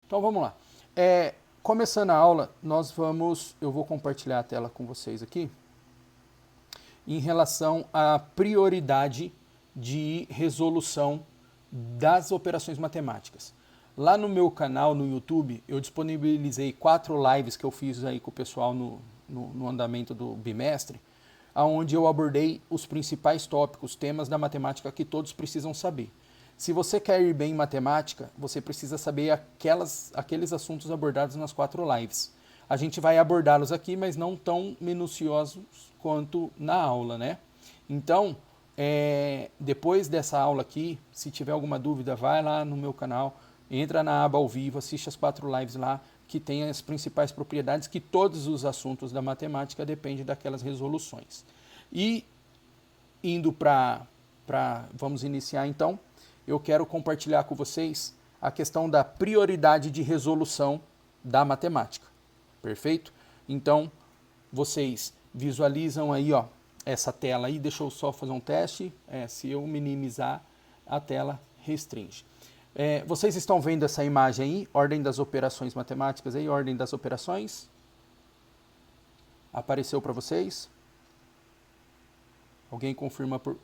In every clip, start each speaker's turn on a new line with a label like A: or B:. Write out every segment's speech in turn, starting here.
A: Então vamos lá. Começando a aula, eu vou compartilhar a tela com vocês aqui em relação à prioridade de resolução das operações matemáticas. Lá no meu canal no YouTube, eu disponibilizei 4 lives que eu fiz aí com o pessoal no andamento do bimestre, onde eu abordei os principais tópicos, temas da matemática que todos precisam saber. Se você quer ir bem em matemática, você precisa saber aqueles assuntos abordados nas 4 lives. A gente vai abordá-los aqui, mas não tão minuciosos quanto na aula, né? Então, depois dessa aula aqui, se tiver alguma dúvida, vai lá no meu canal, entra na aba ao vivo, assiste as 4 lives lá, que tem as principais propriedades, que todos os assuntos da matemática dependem daquelas resoluções. E indo vamos iniciar então, eu quero compartilhar com vocês a questão da prioridade de resolução da matemática. Perfeito? Então, vocês visualizam aí, ó, essa tela aí. Deixa eu só fazer um teste. Se eu minimizar, a tela restringe. Vocês estão vendo essa imagem aí? Ordem das operações matemáticas aí, ordem das operações. Apareceu para vocês? Alguém confirma por...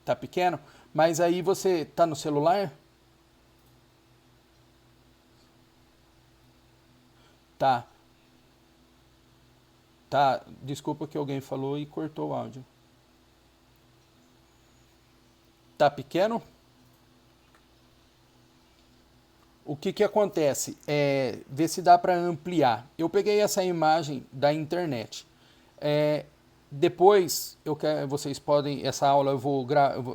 A: Tá pequeno? Mas aí você tá no celular? Tá. Tá, desculpa que alguém falou e cortou o áudio. Tá pequeno? O que acontece? Ver se dá para ampliar. Eu peguei essa imagem da internet. Depois, vocês podem, essa aula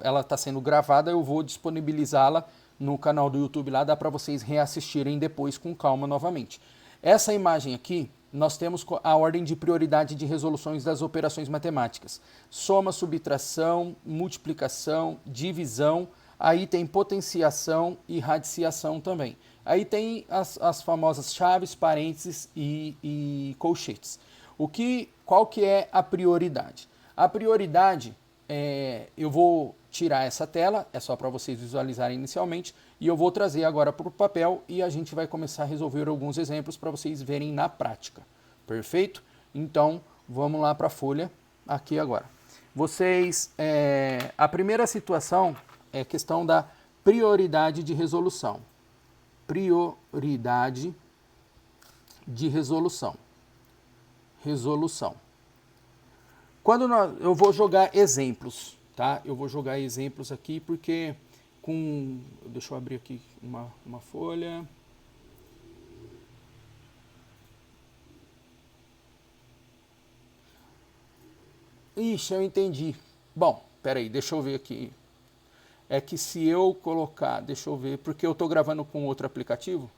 A: ela está sendo gravada, eu vou disponibilizá-la no canal do YouTube lá, dá para vocês reassistirem depois com calma novamente. Essa imagem aqui, nós temos a ordem de prioridade de resoluções das operações matemáticas. Soma, subtração, multiplicação, divisão, aí tem potenciação e radiciação também. Aí tem as famosas chaves, parênteses e colchetes. Qual que é a prioridade? A prioridade, eu vou tirar essa tela, é só para vocês visualizarem inicialmente, e eu vou trazer agora para o papel e a gente vai começar a resolver alguns exemplos para vocês verem na prática. Perfeito? Então, vamos lá para a folha aqui agora. A primeira situação é a questão da prioridade de resolução. Prioridade de resolução. Eu vou jogar exemplos, tá? Eu vou jogar exemplos aqui porque deixa eu abrir aqui uma folha. Ixi, eu entendi. Bom, peraí, deixa eu ver aqui. É que se eu colocar, deixa eu ver, porque eu estou gravando com outro aplicativo.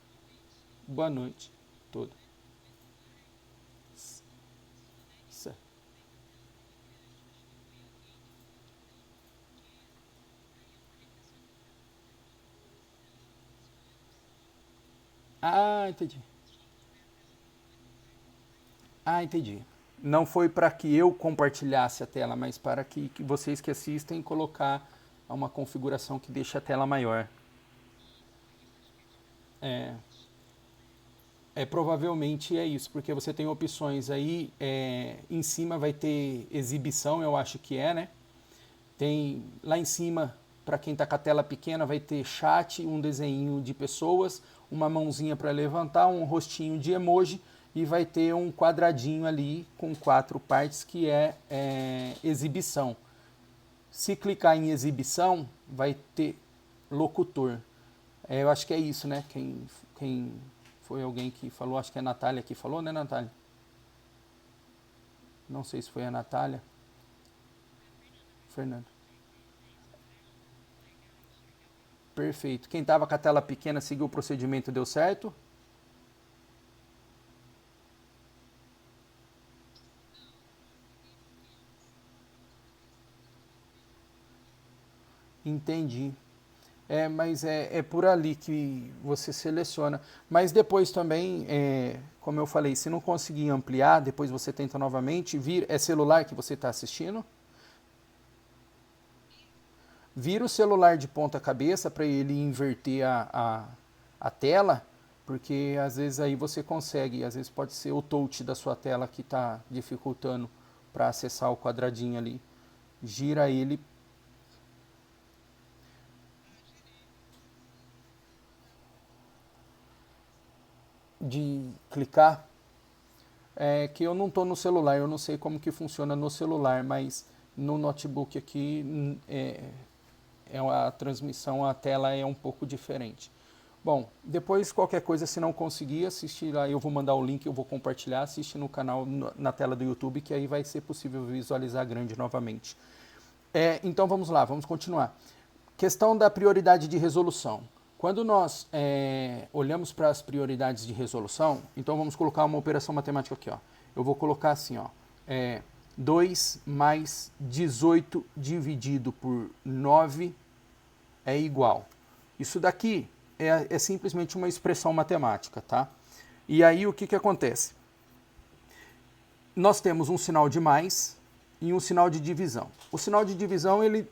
A: Boa noite toda. Entendi. Entendi. Não foi para que eu compartilhasse a tela, mas para que vocês que assistem colocar uma configuração que deixe a tela maior. Provavelmente é isso, porque você tem opções aí, em cima vai ter exibição, eu acho que né? Tem lá em cima, para quem está com a tela pequena, vai ter chat, um desenho de pessoas, uma mãozinha para levantar, um rostinho de emoji e vai ter um quadradinho ali com 4 partes que é exibição. Se clicar em exibição, vai ter locutor. Eu acho que é isso, né? Quem foi alguém que falou, acho que é a Natália que falou, né, Natália? Não sei se foi a Natália. Fernando. Perfeito. Quem estava com a tela pequena seguiu o procedimento, deu certo? Entendi. Mas é por ali que você seleciona. Mas depois também, como eu falei, se não conseguir ampliar, depois você tenta novamente. É celular que você está assistindo? Vira o celular de ponta cabeça para ele inverter a tela, porque às vezes aí você consegue, às vezes pode ser o touch da sua tela que está dificultando para acessar o quadradinho ali. Gira ele. De clicar, que eu não estou no celular, eu não sei como que funciona no celular, mas no notebook aqui a transmissão, a tela é um pouco diferente. Bom, depois qualquer coisa, se não conseguir assistir lá, eu vou mandar o link, eu vou compartilhar, assiste no canal, na tela do YouTube, que aí vai ser possível visualizar grande novamente. Então vamos lá, vamos continuar. Questão da prioridade de resolução. Quando nós olhamos para as prioridades de resolução, então vamos colocar uma operação matemática aqui. Ó. Eu vou colocar assim, ó, 2 mais 18 dividido por 9 é igual. Isso daqui é simplesmente uma expressão matemática, tá? E aí o que acontece? Nós temos um sinal de mais e um sinal de divisão. O sinal de divisão, ele,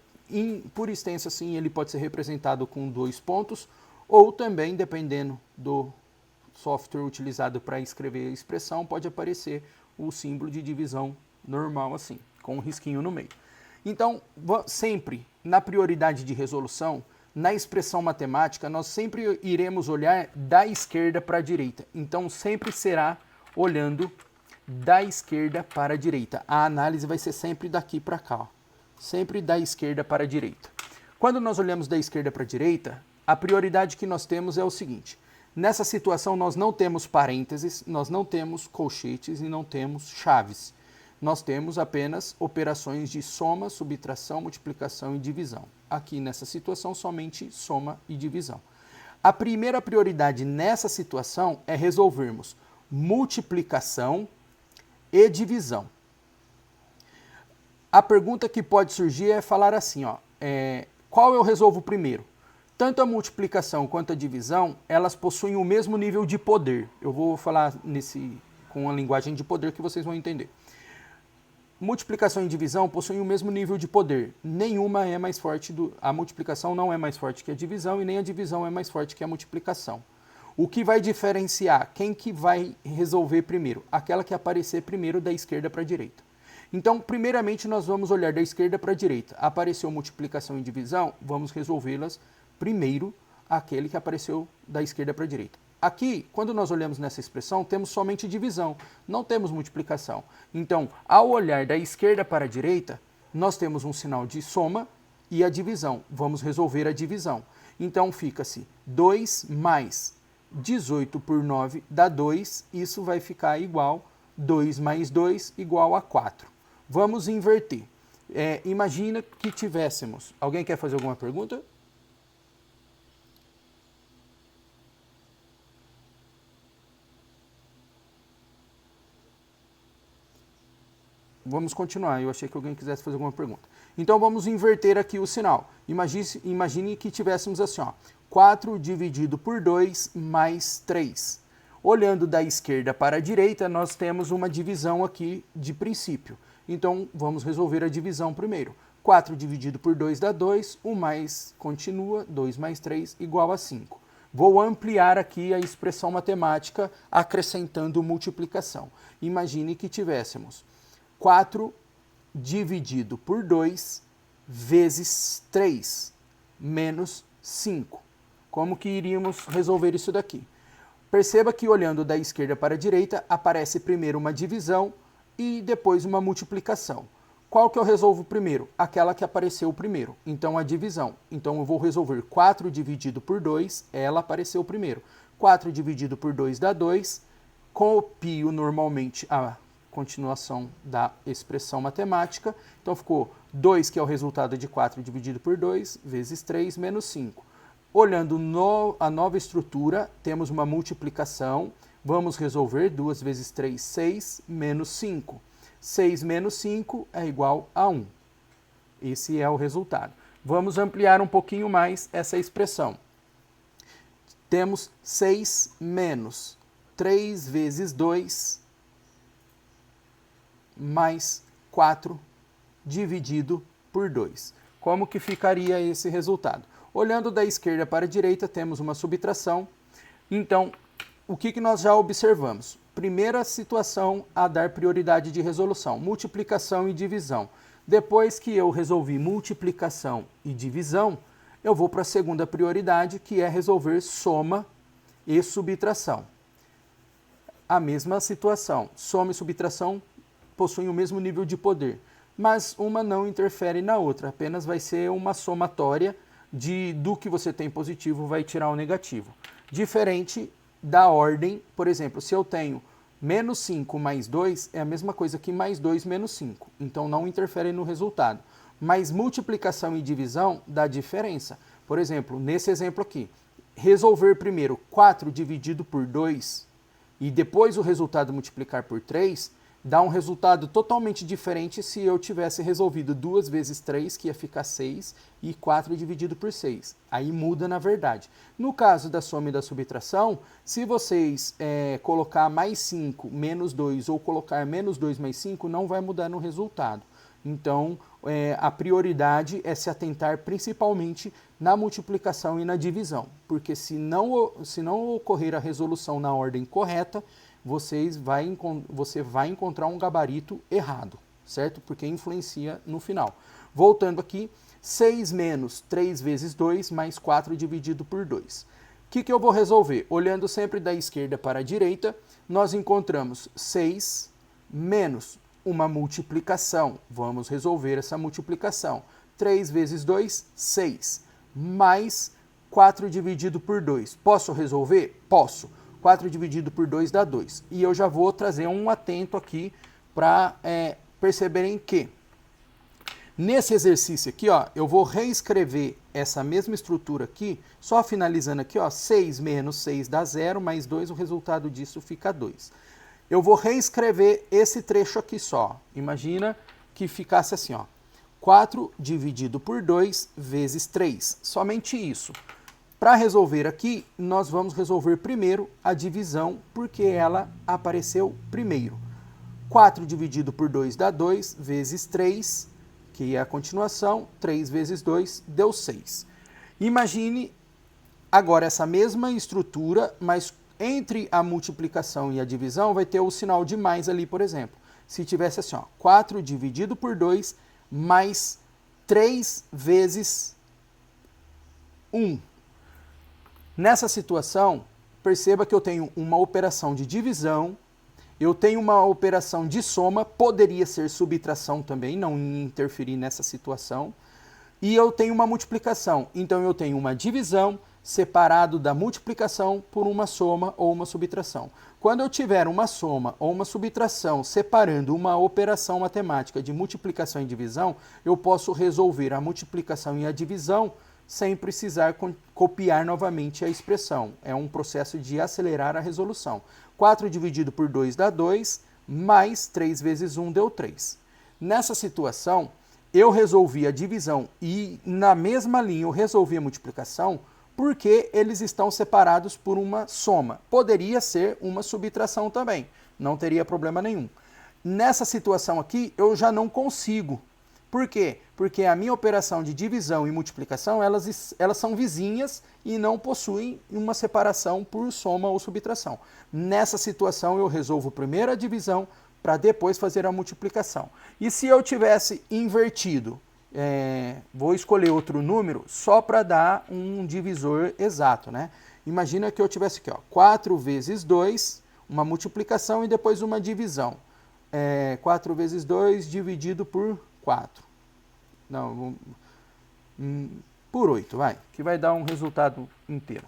A: por extenso assim, ele pode ser representado com 2 pontos, ou também, dependendo do software utilizado para escrever a expressão, pode aparecer o símbolo de divisão normal assim, com um risquinho no meio. Então, sempre na prioridade de resolução, na expressão matemática, nós sempre iremos olhar da esquerda para a direita. Então, sempre será olhando da esquerda para a direita. A análise vai ser sempre daqui para cá, ó. Sempre da esquerda para a direita. Quando nós olhamos da esquerda para a direita, a prioridade que nós temos é o seguinte: nessa situação nós não temos parênteses, nós não temos colchetes e não temos chaves. Nós temos apenas operações de soma, subtração, multiplicação e divisão. Aqui nessa situação somente soma e divisão. A primeira prioridade nessa situação é resolvermos multiplicação e divisão. A pergunta que pode surgir é falar assim, ó, qual eu resolvo primeiro? Tanto a multiplicação quanto a divisão, elas possuem o mesmo nível de poder. Eu vou falar com a linguagem de poder que vocês vão entender. Multiplicação e divisão possuem o mesmo nível de poder. Nenhuma é mais forte, a multiplicação não é mais forte que a divisão e nem a divisão é mais forte que a multiplicação. O que vai diferenciar quem que vai resolver primeiro? Aquela que aparecer primeiro da esquerda para a direita. Então, primeiramente, nós vamos olhar da esquerda para a direita. Apareceu multiplicação e divisão, vamos resolvê-las primeiro, aquele que apareceu da esquerda para a direita. Aqui, quando nós olhamos nessa expressão, temos somente divisão, não temos multiplicação. Então, ao olhar da esquerda para a direita, nós temos um sinal de soma e a divisão. Vamos resolver a divisão. Então, fica-se 2 mais 18 por 9 dá 2, isso vai ficar igual 2 mais 2 igual a 4. Vamos inverter. Imagina que tivéssemos... Alguém quer fazer alguma pergunta? Vamos continuar, eu achei que alguém quisesse fazer alguma pergunta. Então vamos inverter aqui o sinal. Imagine que tivéssemos assim, ó, 4 dividido por 2 mais 3. Olhando da esquerda para a direita, nós temos uma divisão aqui de princípio. Então vamos resolver a divisão primeiro. 4 dividido por 2 dá 2, o mais continua, 2 mais 3 igual a 5. Vou ampliar aqui a expressão matemática acrescentando multiplicação. Imagine que tivéssemos 4 dividido por 2 vezes 3 menos 5. Como que iríamos resolver isso daqui? Perceba que olhando da esquerda para a direita, aparece primeiro uma divisão e depois uma multiplicação. Qual que eu resolvo primeiro? Aquela que apareceu primeiro. Então, a divisão. Então, eu vou resolver 4 dividido por 2, ela apareceu primeiro. 4 dividido por 2 dá 2. Copio normalmente a continuação da expressão matemática. Então, ficou 2, que é o resultado de 4 dividido por 2, vezes 3, menos 5. Olhando a nova estrutura, temos uma multiplicação. Vamos resolver 2 vezes 3, 6, menos 5. 6 menos 5 é igual a 1. Esse é o resultado. Vamos ampliar um pouquinho mais essa expressão. Temos 6 menos 3 vezes 2 mais 4 dividido por 2. Como que ficaria esse resultado? Olhando da esquerda para a direita, temos uma subtração. Então, o que nós já observamos? Primeira situação a dar prioridade de resolução, multiplicação e divisão. Depois que eu resolvi multiplicação e divisão, eu vou para a segunda prioridade, que é resolver soma e subtração. A mesma situação, soma e subtração possuem o mesmo nível de poder, mas uma não interfere na outra, apenas vai ser uma somatória do que você tem positivo vai tirar o negativo. Diferente da ordem, por exemplo, se eu tenho menos 5 mais 2, é a mesma coisa que mais 2 menos 5, então não interfere no resultado. Mas multiplicação e divisão dá diferença. Por exemplo, nesse exemplo aqui, resolver primeiro 4 dividido por 2 e depois o resultado multiplicar por 3, dá um resultado totalmente diferente se eu tivesse resolvido 2 vezes 3, que ia ficar 6, e 4 dividido por 6. Aí muda na verdade. No caso da soma e da subtração, se vocês colocar mais 5 menos 2 ou colocar menos 2 mais 5, não vai mudar no resultado. Então, a prioridade é se atentar principalmente na multiplicação e na divisão, porque se não ocorrer a resolução na ordem correta, você vai encontrar um gabarito errado, certo? Porque influencia no final. Voltando aqui, 6 menos 3 vezes 2 mais 4 dividido por 2. O que eu vou resolver? Olhando sempre da esquerda para a direita, nós encontramos 6 menos uma multiplicação. Vamos resolver essa multiplicação. 3 vezes 2, 6. Mais 4 dividido por 2. Posso resolver? Posso. 4 dividido por 2 dá 2. E eu já vou trazer um atento aqui para perceberem que nesse exercício aqui, ó, eu vou reescrever essa mesma estrutura aqui, só finalizando aqui, ó, 6 menos 6 dá 0, mais 2, o resultado disso fica 2. Eu vou reescrever esse trecho aqui só. Imagina que ficasse assim, ó, 4 dividido por 2 vezes 3. Somente isso. Para resolver aqui, nós vamos resolver primeiro a divisão, porque ela apareceu primeiro. 4 dividido por 2 dá 2, vezes 3, que é a continuação, 3 vezes 2 deu 6. Imagine agora essa mesma estrutura, mas entre a multiplicação e a divisão vai ter o sinal de mais ali, por exemplo. Se tivesse assim, ó, 4 dividido por 2 mais 3 vezes 1. Nessa situação, perceba que eu tenho uma operação de divisão, eu tenho uma operação de soma, poderia ser subtração também, não interferir nessa situação, e eu tenho uma multiplicação. Então eu tenho uma divisão separado da multiplicação por uma soma ou uma subtração. Quando eu tiver uma soma ou uma subtração separando uma operação matemática de multiplicação e divisão, eu posso resolver a multiplicação e a divisão sem precisar copiar novamente a expressão. É um processo de acelerar a resolução. 4 dividido por 2 dá 2, mais 3 vezes 1 deu 3. Nessa situação, eu resolvi a divisão e na mesma linha eu resolvi a multiplicação porque eles estão separados por uma soma. Poderia ser uma subtração também, não teria problema nenhum. Nessa situação aqui, eu já não consigo. Por quê? Porque a minha operação de divisão e multiplicação, elas são vizinhas e não possuem uma separação por soma ou subtração. Nessa situação, eu resolvo primeiro a divisão para depois fazer a multiplicação. E se eu tivesse invertido, vou escolher outro número só para dar um divisor exato, né? Imagina que eu tivesse aqui, ó, 4 vezes 2, uma multiplicação e depois uma divisão. 4 vezes 2 dividido por 4. Não, por 8, vai, que vai dar um resultado inteiro.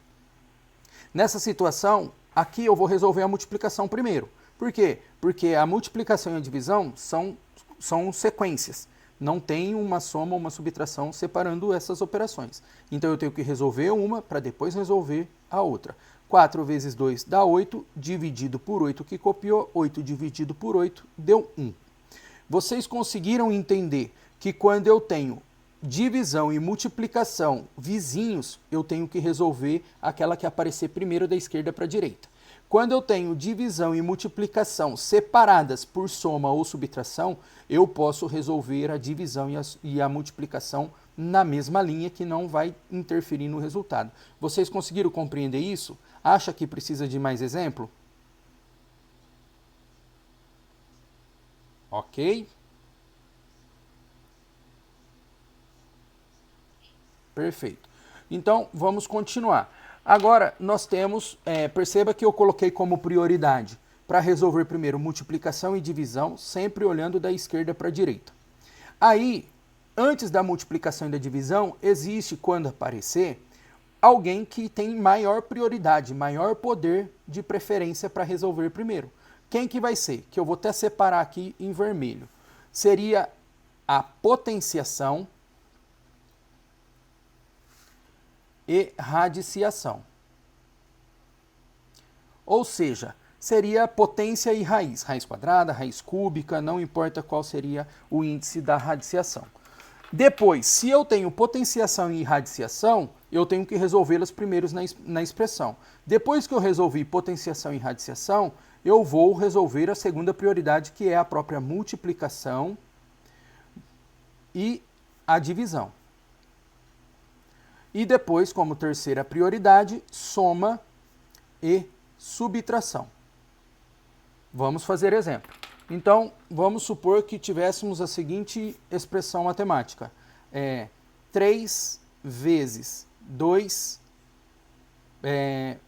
A: Nessa situação, aqui eu vou resolver a multiplicação primeiro. Por quê? Porque a multiplicação e a divisão são sequências. Não tem uma soma ou uma subtração separando essas operações. Então eu tenho que resolver uma para depois resolver a outra. 4 vezes 2 dá 8, dividido por 8 que copiou, 8 dividido por 8 deu 1. Vocês conseguiram entender que quando eu tenho divisão e multiplicação vizinhos, eu tenho que resolver aquela que aparecer primeiro da esquerda para a direita. Quando eu tenho divisão e multiplicação separadas por soma ou subtração, eu posso resolver a divisão e a multiplicação na mesma linha, que não vai interferir no resultado. Vocês conseguiram compreender isso? Acha que precisa de mais exemplo? Ok? Perfeito. Então, vamos continuar. Agora, nós temos, perceba que eu coloquei como prioridade para resolver primeiro multiplicação e divisão, sempre olhando da esquerda para a direita. Aí, antes da multiplicação e da divisão, existe, quando aparecer, alguém que tem maior prioridade, maior poder de preferência para resolver primeiro. Quem que vai ser? Que eu vou até separar aqui em vermelho. Seria a potenciação e radiciação. Ou seja, seria potência e raiz. Raiz quadrada, raiz cúbica, não importa qual seria o índice da radiciação. Depois, se eu tenho potenciação e radiciação, eu tenho que resolvê-las primeiros na expressão. Depois que eu resolvi potenciação e radiciação, eu vou resolver a segunda prioridade, que é a própria multiplicação e a divisão. E depois, como terceira prioridade, soma e subtração. Vamos fazer exemplo. Então, vamos supor que tivéssemos a seguinte expressão matemática. 3 vezes 2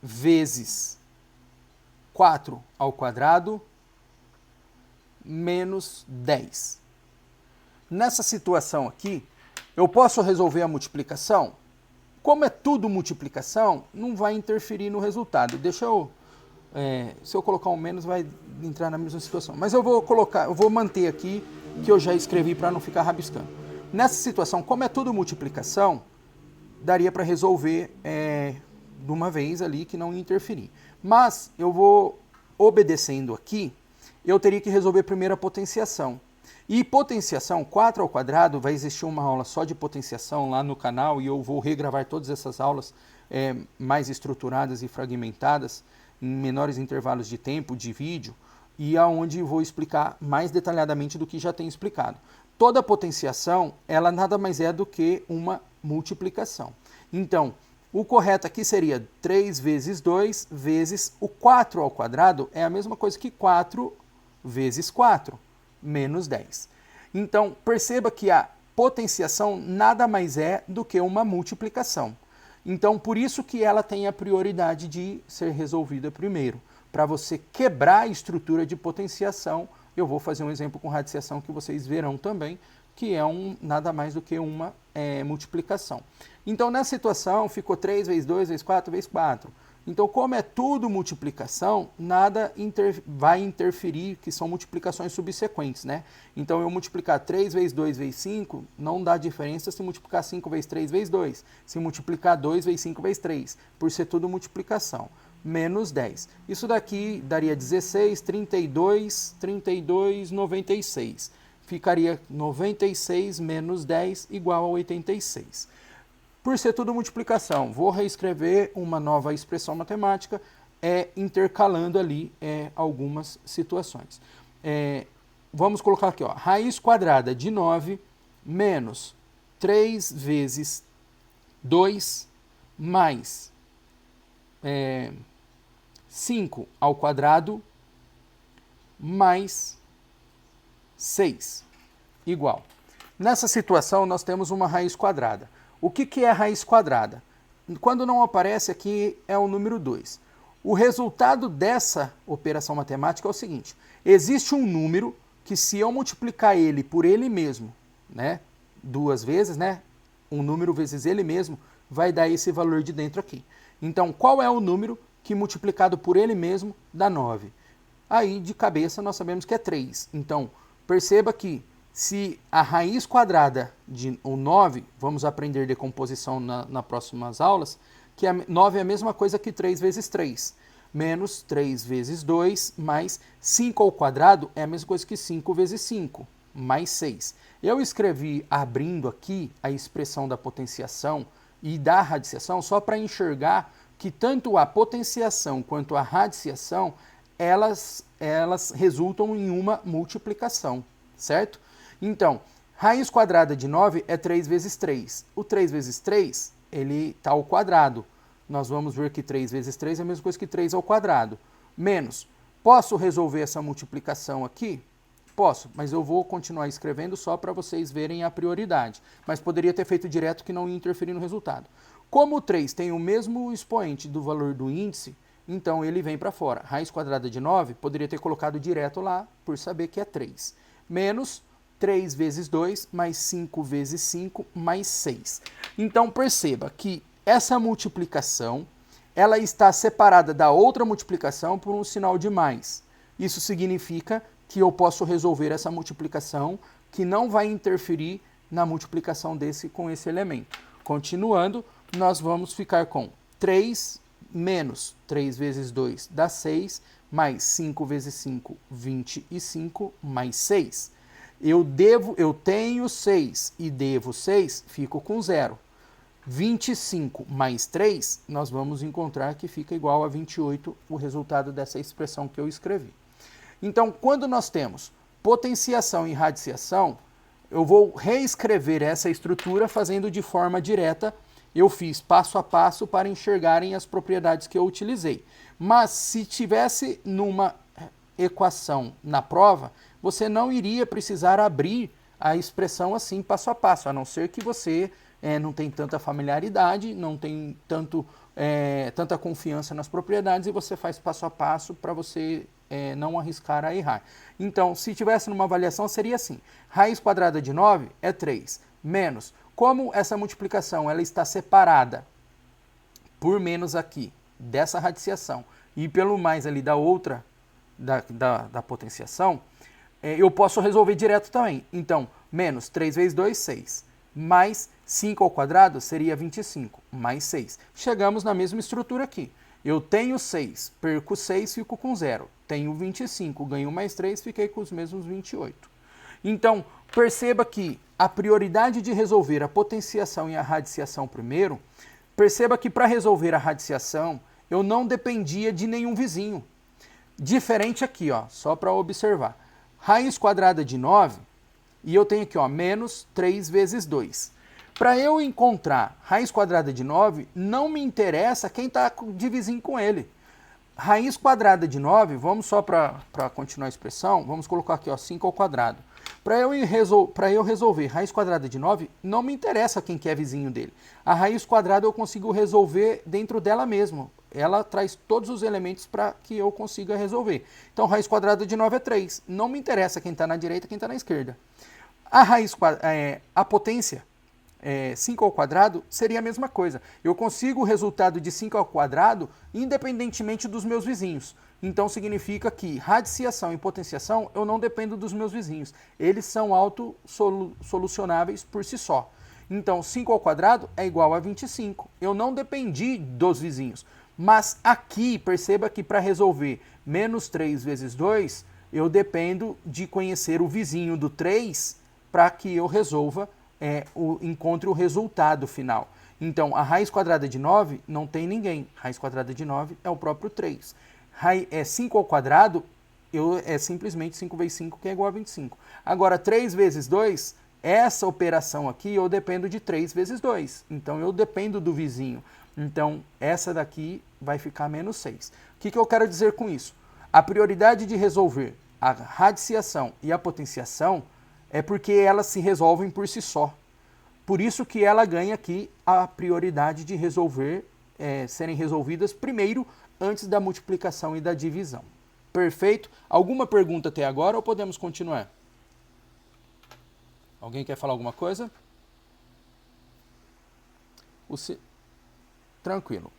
A: vezes 4 ao quadrado menos 10. Nessa situação aqui, eu posso resolver a multiplicação? Como é tudo multiplicação, não vai interferir no resultado. Deixa eu... se eu colocar um menos, vai entrar na mesma situação. Mas eu vou manter aqui que eu já escrevi para não ficar rabiscando. Nessa situação, como é tudo multiplicação, daria para resolver de uma vez ali que não ia interferir. Mas eu vou obedecendo aqui, eu teria que resolver primeiro a potenciação. E potenciação, 4 ao quadrado, vai existir uma aula só de potenciação lá no canal e eu vou regravar todas essas aulas mais estruturadas e fragmentadas, em menores intervalos de tempo, de vídeo, e aonde vou explicar mais detalhadamente do que já tenho explicado. Toda potenciação, ela nada mais é do que uma multiplicação. Então, o correto aqui seria 3 vezes 2 vezes o 4 ao quadrado, é a mesma coisa que 4 vezes 4, menos 10. Então, perceba que a potenciação nada mais é do que uma multiplicação. Então, por isso que ela tem a prioridade de ser resolvida primeiro. Para você quebrar a estrutura de potenciação, eu vou fazer um exemplo com radiciação que vocês verão também, que é nada mais do que uma multiplicação. Então, nessa situação, ficou 3 vezes 2 vezes 4 vezes 4. Então, como é tudo multiplicação, nada vai interferir, que são multiplicações subsequentes, né? Então, eu multiplicar 3 vezes 2 vezes 5, não dá diferença se multiplicar 5 vezes 3 vezes 2. Se multiplicar 2 vezes 5 vezes 3, por ser tudo multiplicação. Menos 10. Isso daqui daria 16, 32, 96. Ficaria 96 menos 10 igual a 86. Por ser tudo multiplicação, vou reescrever uma nova expressão matemática, intercalando ali algumas situações. Vamos colocar aqui, ó, raiz quadrada de 9 menos 3 vezes 2 mais 5 ao quadrado mais 6 igual. Nessa situação, nós temos uma raiz quadrada. O que é raiz quadrada? Quando não aparece aqui, é o número 2. O resultado dessa operação matemática é o seguinte. Existe um número que, se eu multiplicar ele por ele mesmo, né, 2 vezes, né, um número vezes ele mesmo, vai dar esse valor de dentro aqui. Então, qual é o número que multiplicado por ele mesmo dá 9? Aí, de cabeça, nós sabemos que é 3. Então, perceba que se a raiz quadrada de 9, vamos aprender decomposição nas próximas aulas, que 9 é a mesma coisa que 3 vezes 3, menos 3 vezes 2, mais 5 ao quadrado é a mesma coisa que 5 vezes 5, mais 6. Eu escrevi abrindo aqui a expressão da potenciação e da radiciação só para enxergar que tanto a potenciação quanto a radiciação, elas resultam em uma multiplicação, certo? Então, raiz quadrada de 9 é 3 vezes 3. O 3 vezes 3, ele está ao quadrado. nós vamos ver que 3 vezes 3 é a mesma coisa que 3 ao quadrado. Menos, posso resolver essa multiplicação aqui? Posso, mas eu vou continuar escrevendo só para vocês verem a prioridade. Mas poderia ter feito direto que não ia interferir no resultado. Como o 3 tem o mesmo expoente do valor do índice, então ele vem para fora. Raiz quadrada de 9, poderia ter colocado direto lá, por saber que é 3. Menos 3 vezes 2, mais 5 vezes 5, mais 6. Então perceba que essa multiplicação, ela está separada da outra multiplicação por um sinal de mais. Isso significa que eu posso resolver essa multiplicação que não vai interferir na multiplicação desse com esse elemento. Continuando, nós vamos ficar com 3 menos 3 vezes 2 dá 6, mais 5 vezes 5, 25, mais 6. Eu tenho 6 e devo 6, fico com 0. 25 mais 3, nós vamos encontrar que fica igual a 28, o resultado dessa expressão que eu escrevi. Então, quando nós temos potenciação e radiciação, eu vou reescrever essa estrutura fazendo de forma direta. Eu fiz passo a passo para enxergarem as propriedades que eu utilizei. Mas se tivesse numa equação na prova, você não iria precisar abrir a expressão assim passo a passo, a não ser que você não tem tanta familiaridade, não tem tanta confiança nas propriedades e você faz passo a passo para você não arriscar a errar. Então, se tivesse numa avaliação, seria assim. Raiz quadrada de 9 é 3, menos. Como essa multiplicação ela está separada por menos aqui, dessa radiciação, e pelo mais ali da outra, da potenciação, eu posso resolver direto também. Então, menos 3 vezes 2, 6. Mais 5 ao quadrado seria 25, mais 6. Chegamos na mesma estrutura aqui. Eu tenho 6, perco 6, fico com 0. Tenho 25, ganho mais 3, fiquei com os mesmos 28. Então, perceba que a prioridade de resolver a potenciação e a radiciação primeiro, perceba que para resolver a radiciação, eu não dependia de nenhum vizinho. Diferente aqui, ó, só para observar. Raiz quadrada de 9, e eu tenho aqui, ó, menos 3 vezes 2. Para eu encontrar raiz quadrada de 9, não me interessa quem está de vizinho com ele. Raiz quadrada de 9, vamos só para continuar a expressão, vamos colocar aqui, ó, 5 ao quadrado. Para eu resolver raiz quadrada de 9, não me interessa quem que é vizinho dele. A raiz quadrada eu consigo resolver dentro dela mesma. Ela traz todos os elementos para que eu consiga resolver. Então, raiz quadrada de 9 é 3. Não me interessa quem está na direita e quem está na esquerda. A potência, 5 ao quadrado, seria a mesma coisa. Eu consigo o resultado de 5 ao quadrado independentemente dos meus vizinhos. Então significa que radiciação e potenciação eu não dependo dos meus vizinhos. Eles são autossolucionáveis por si só. Então 5 ao quadrado é igual a 25. Eu não dependi dos vizinhos. Mas aqui, perceba que para resolver menos 3 vezes 2, eu dependo de conhecer o vizinho do 3 para que eu resolva, encontre o resultado final. Então, a raiz quadrada de 9 não tem ninguém. Raiz quadrada de 9 é o próprio 3. 5 ao quadrado é simplesmente 5 vezes 5, que é igual a 25. Agora, 3 vezes 2, essa operação aqui eu dependo de 3 vezes 2. Então, eu dependo do vizinho. Então, essa daqui vai ficar menos 6. O que eu quero dizer com isso? A prioridade de resolver a radiciação e a potenciação é porque elas se resolvem por si só. Por isso que ela ganha aqui a prioridade de serem resolvidas primeiro, antes da multiplicação e da divisão. Perfeito? Alguma pergunta até agora ou podemos continuar? Alguém quer falar alguma coisa? Tranquilo.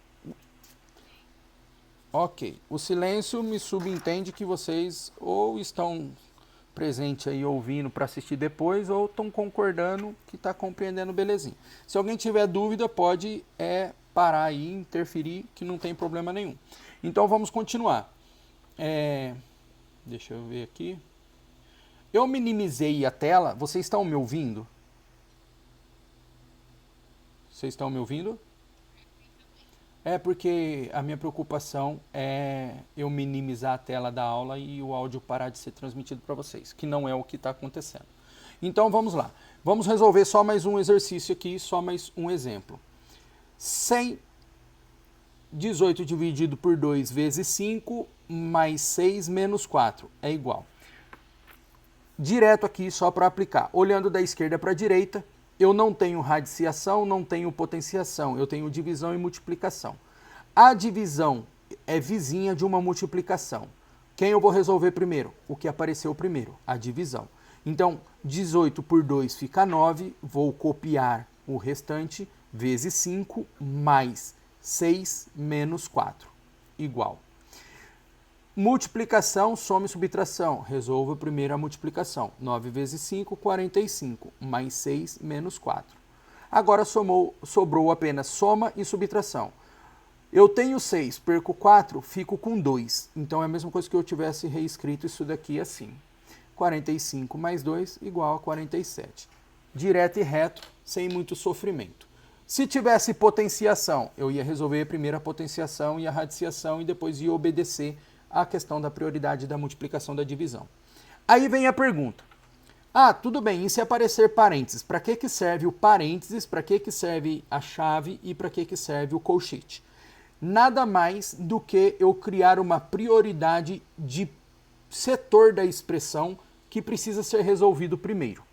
A: Ok. O silêncio me subentende que vocês ou estão presentes aí ouvindo para assistir depois ou estão concordando que está compreendendo belezinha. Se alguém tiver dúvida, pode parar aí, interferir, que não tem problema nenhum. Então vamos continuar. Deixa eu ver aqui. Eu minimizei a tela. Vocês estão me ouvindo? Vocês estão me ouvindo? É porque a minha preocupação é eu minimizar a tela da aula e o áudio parar de ser transmitido para vocês, que não é o que está acontecendo. Então vamos lá. Vamos resolver só mais um exercício aqui, só mais um exemplo. 18 dividido por 2 vezes 5, mais 6 menos 4, é igual. Direto aqui só para aplicar. Olhando da esquerda para a direita, eu não tenho radiciação, não tenho potenciação, eu tenho divisão e multiplicação. A divisão é vizinha de uma multiplicação. Quem eu vou resolver primeiro? O que apareceu primeiro, a divisão. Então, 18 por 2 fica 9, vou copiar o restante, vezes 5, mais 6 menos 4, igual. Multiplicação, soma e subtração. Resolvo primeiro a multiplicação. 9 vezes 5, 45, mais 6 menos 4. Agora sobrou apenas soma e subtração. Eu tenho 6, perco 4, fico com 2. Então é a mesma coisa que eu tivesse reescrito isso daqui assim. 45 mais 2 igual a 47. Direto e reto, sem muito sofrimento. Se tivesse potenciação, eu ia resolver primeiro a potenciação e a radiciação e depois ia obedecer à questão da prioridade da multiplicação da divisão. Aí vem a pergunta. Ah, tudo bem, e se aparecer parênteses? Para que serve o parênteses, para que serve a chave e para que serve o colchete? Nada mais do que eu criar uma prioridade de setor da expressão que precisa ser resolvido primeiro.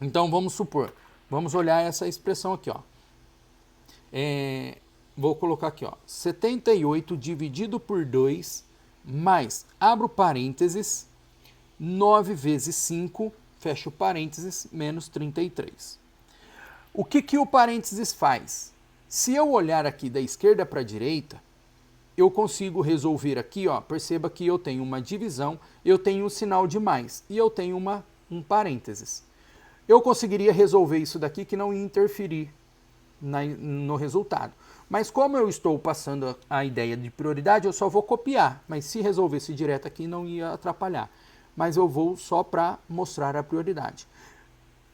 A: Então vamos supor, vamos olhar essa expressão aqui, ó. Vou colocar aqui, ó, 78 dividido por 2 mais, abro parênteses, 9 vezes 5, fecho parênteses, menos 33. O que o parênteses faz? Se eu olhar aqui da esquerda para a direita, eu consigo resolver aqui, ó, perceba que eu tenho uma divisão, eu tenho um sinal de mais e eu tenho um parênteses. Eu conseguiria resolver isso daqui que não ia interferir no resultado. Mas como eu estou passando a ideia de prioridade, eu só vou copiar. Mas se resolvesse direto aqui, não ia atrapalhar. Mas eu vou só para mostrar a prioridade.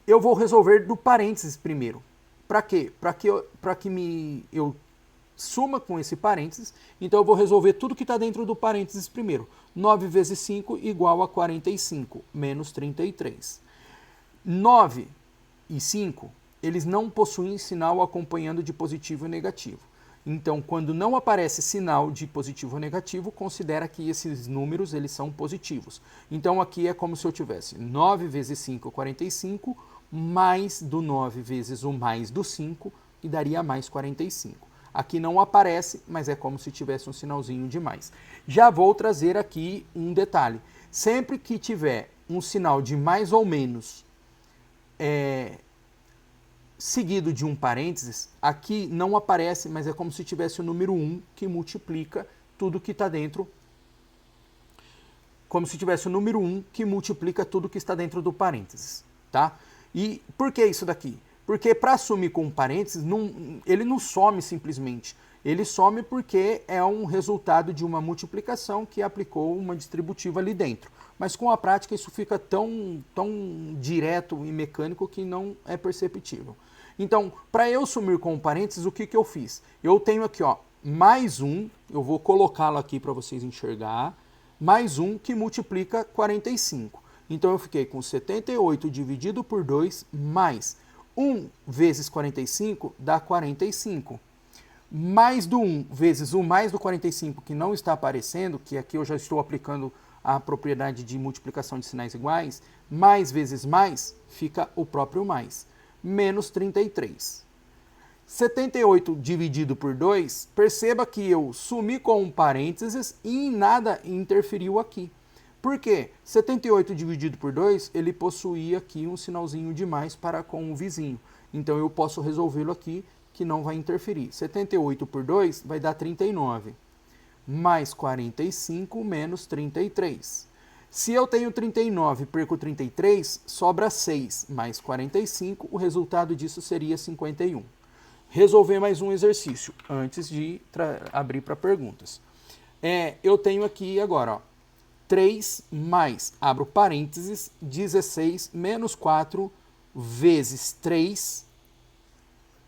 A: Eu vou resolver do parênteses primeiro. Para quê? Para que eu suma com esse parênteses. Então eu vou resolver tudo que está dentro do parênteses primeiro. 9 vezes 5 igual a 45, menos 33. 9 e 5, eles não possuem sinal acompanhando de positivo e negativo. Então, quando não aparece sinal de positivo ou negativo, considera que esses números eles são positivos. Então, aqui é como se eu tivesse 9 vezes 5, 45, mais do 9 vezes o mais do 5, e daria mais 45. Aqui não aparece, mas é como se tivesse um sinalzinho de mais. Já vou trazer aqui um detalhe. Sempre que tiver um sinal de mais ou menos seguido de um parênteses, aqui não aparece, mas é como se tivesse o número 1 que multiplica tudo que está dentro. Como se tivesse o número 1 que multiplica tudo que está dentro do parênteses, tá? E por que isso daqui? Porque para sumir com parênteses, ele não some simplesmente. Ele some porque é um resultado de uma multiplicação que aplicou uma distributiva ali dentro. Mas com a prática isso fica tão direto e mecânico que não é perceptível. Então, para eu sumir com parênteses, o que eu fiz? Eu tenho aqui, ó, mais um, eu vou colocá-lo aqui para vocês enxergar, mais um que multiplica 45. Então eu fiquei com 78 dividido por 2 mais 1 vezes 45 dá 45. Mais do 1 vezes o mais do 45 que não está aparecendo, que aqui eu já estou aplicando a propriedade de multiplicação de sinais iguais, mais vezes mais fica o próprio mais, menos 33. 78 dividido por 2, perceba que eu sumi com um parênteses e em nada interferiu aqui. Por quê? 78 dividido por 2, ele possuía aqui um sinalzinho de mais para com o vizinho. Então eu posso resolvê-lo aqui, que não vai interferir. 78 por 2 vai dar 39. Mais 45 menos 33. Se eu tenho 39 e perco 33, sobra 6 mais 45, o resultado disso seria 51. Resolver mais um exercício, antes de abrir para perguntas. Eu tenho aqui agora, ó, 3 mais, abro parênteses, 16 menos 4 vezes 3,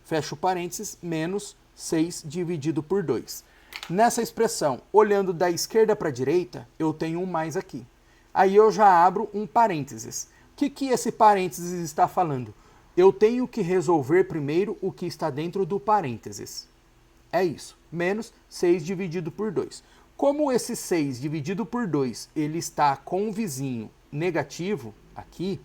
A: fecho parênteses, menos 6 dividido por 2. Nessa expressão, olhando da esquerda para a direita, eu tenho um mais aqui. Aí eu já abro um parênteses. O que esse parênteses está falando? Eu tenho que resolver primeiro o que está dentro do parênteses. É isso. menos 6 dividido por 2. Como esse 6 dividido por 2 ele está com o vizinho negativo aqui,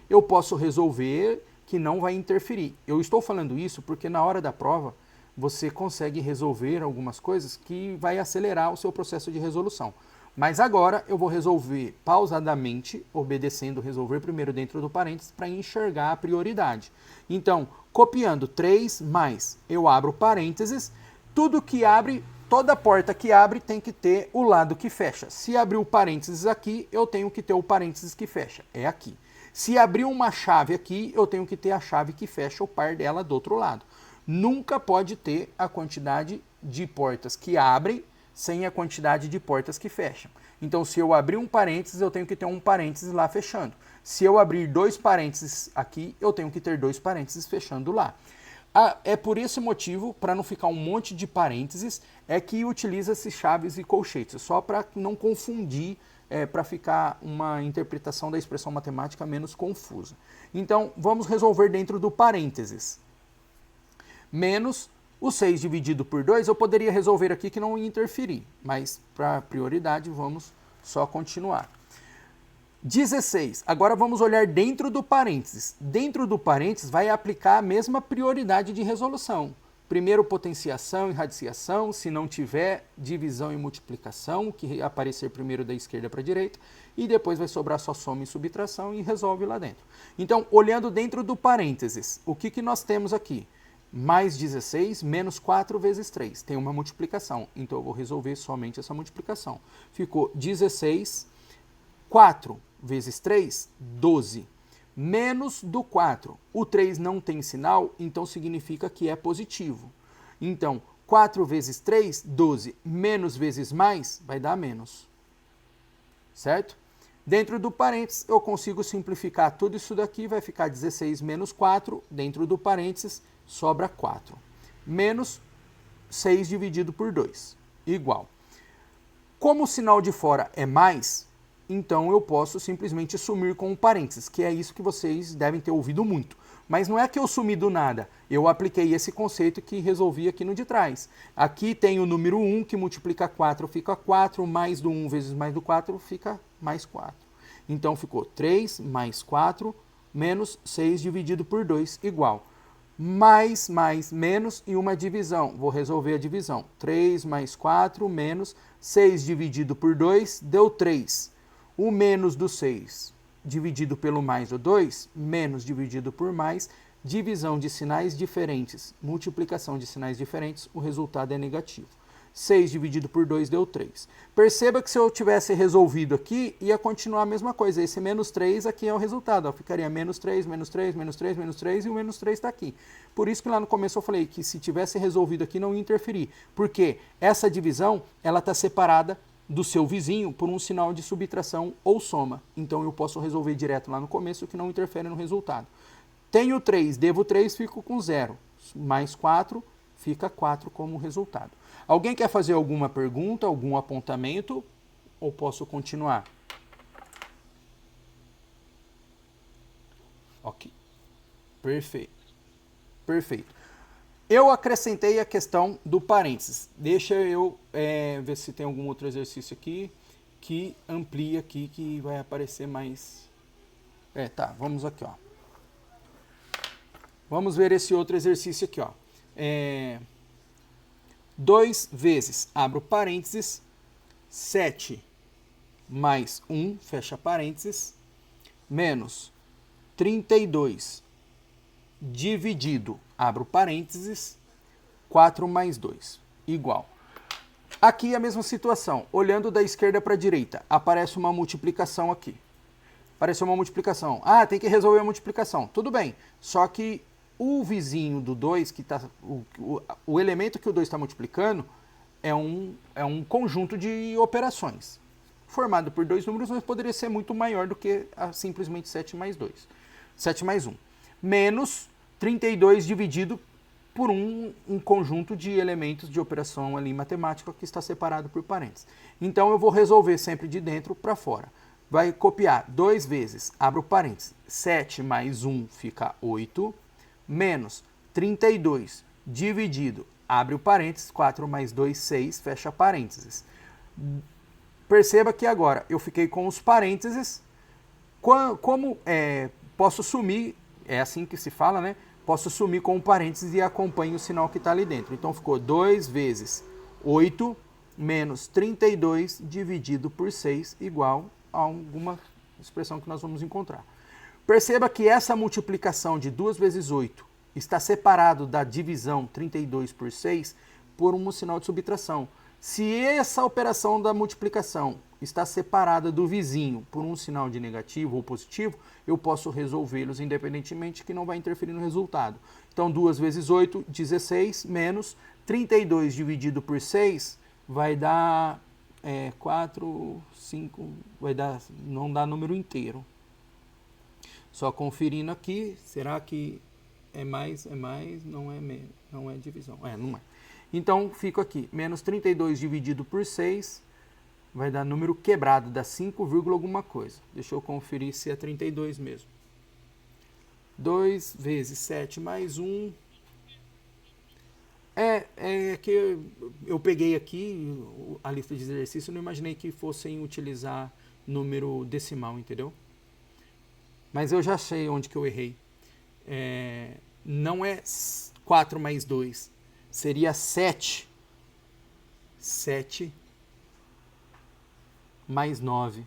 A: eu posso resolver que não vai interferir. Eu estou falando isso porque na hora da prova você consegue resolver algumas coisas que vai acelerar o seu processo de resolução. Mas agora eu vou resolver pausadamente, obedecendo resolver primeiro dentro do parênteses para enxergar a prioridade. Então, copiando 3 mais, eu abro parênteses, tudo que abre, toda porta que abre tem que ter o lado que fecha. Se abrir o parênteses aqui, eu tenho que ter o parênteses que fecha, é aqui. Se abrir uma chave aqui, eu tenho que ter a chave que fecha o par dela do outro lado. Nunca pode ter a quantidade de portas que abrem sem a quantidade de portas que fecham. Então, se eu abrir um parênteses, eu tenho que ter um parênteses lá fechando. Se eu abrir 2 parênteses aqui, eu tenho que ter 2 parênteses fechando lá. É por esse motivo, para não ficar um monte de parênteses, é que utiliza-se chaves e colchetes, só para não confundir, para ficar uma interpretação da expressão matemática menos confusa. Então, vamos resolver dentro do parênteses. Menos o 6 dividido por 2, eu poderia resolver aqui que não ia interferir, mas para prioridade vamos só continuar. 16, agora vamos olhar dentro do parênteses. Dentro do parênteses vai aplicar a mesma prioridade de resolução. Primeiro potenciação e radiciação, se não tiver divisão e multiplicação, que aparecer primeiro da esquerda para a direita, e depois vai sobrar só soma e subtração e resolve lá dentro. Então, olhando dentro do parênteses, o que nós temos aqui? Mais 16 menos 4 vezes 3. Tem uma multiplicação, então eu vou resolver somente essa multiplicação. Ficou 16, 4 vezes 3, 12. Menos do 4. O 3 não tem sinal, então significa que é positivo. Então, 4 vezes 3, 12. Menos vezes mais, vai dar menos. Certo? Dentro do parênteses, eu consigo simplificar tudo isso daqui, vai ficar 16 menos 4. Dentro do parênteses, sobra 4. Menos 6 dividido por 2, igual. Como o sinal de fora é mais, então eu posso simplesmente sumir com um parênteses, que é isso que vocês devem ter ouvido muito. Mas não é que eu sumi do nada, eu apliquei esse conceito que resolvi aqui no de trás. Aqui tem o número 1, que multiplica 4, fica 4, mais do 1 vezes mais do 4, fica mais 4. Então ficou 3 mais 4, menos 6 dividido por 2, igual. Mais, menos e uma divisão. Vou resolver a divisão. 3 mais 4 menos 6 dividido por 2 deu 3. O menos do 6 dividido pelo mais do 2, menos dividido por mais, divisão de sinais diferentes, multiplicação de sinais diferentes, o resultado é negativo. 6 dividido por 2 deu 3. Perceba que se eu tivesse resolvido aqui, ia continuar a mesma coisa. Esse menos 3 aqui é o resultado. Ó, ficaria menos 3, menos 3, menos 3, menos 3 e o menos 3 está aqui. Por isso que lá no começo eu falei que se tivesse resolvido aqui não ia interferir. Porque essa divisão ela está separada do seu vizinho por um sinal de subtração ou soma. Então eu posso resolver direto lá no começo que não interfere no resultado. Tenho 3, devo 3, fico com 0. Mais 4, fica 4 como resultado. Alguém quer fazer alguma pergunta, algum apontamento? Ou posso continuar? Ok. Perfeito. Perfeito. Eu acrescentei a questão do parênteses. Deixa eu ver se tem algum outro exercício aqui que amplia aqui, que vai aparecer mais... tá, vamos aqui, ó. Vamos ver esse outro exercício aqui, ó. 2 vezes, abro parênteses, 7 mais 1, fecha parênteses, menos 32 dividido, abro parênteses, 4 mais 2, igual. Aqui a mesma situação, olhando da esquerda para a direita, aparece uma multiplicação aqui. Apareceu uma multiplicação. Ah, tem que resolver a multiplicação. Tudo bem, só que o vizinho do 2, que tá, o elemento que o 2 está multiplicando, é um conjunto de operações. Formado por 2 números, mas poderia ser muito maior do que simplesmente 7 mais 2. 7 mais 1. Menos 32 dividido por um conjunto de elementos de operação ali matemática que está separado por parênteses. Então eu vou resolver sempre de dentro para fora. Vai copiar 2 vezes, abro parênteses, 7 mais 1 fica 8, menos 32 dividido, abre o parênteses, 4 mais 2, 6, fecha parênteses. Perceba que agora eu fiquei com os parênteses, como posso sumir, é assim que se fala, né? Posso sumir com o parênteses e acompanho o sinal que está ali dentro. Então ficou 2 vezes 8 menos 32 dividido por 6 igual a alguma expressão que nós vamos encontrar. Perceba que essa multiplicação de 2 vezes 8 está separado da divisão 32 por 6 por um sinal de subtração. Se essa operação da multiplicação está separada do vizinho por um sinal de negativo ou positivo, eu posso resolvê-los independentemente, que não vai interferir no resultado. Então, 2 vezes 8, 16, menos 32 dividido por 6, vai dar 4, 5, não dá número inteiro. Só conferindo aqui, será que é mais, não é divisão. Não é. Então, fico aqui, menos 32 dividido por 6, vai dar número quebrado, dá 5, alguma coisa. Deixa eu conferir se é 32 mesmo. 2 vezes 7 mais 1. É que eu peguei aqui a lista de exercícios, eu não imaginei que fossem utilizar número decimal, entendeu? Mas eu já sei onde que eu errei. Não é 4 mais 2, seria 7. 7 mais 9.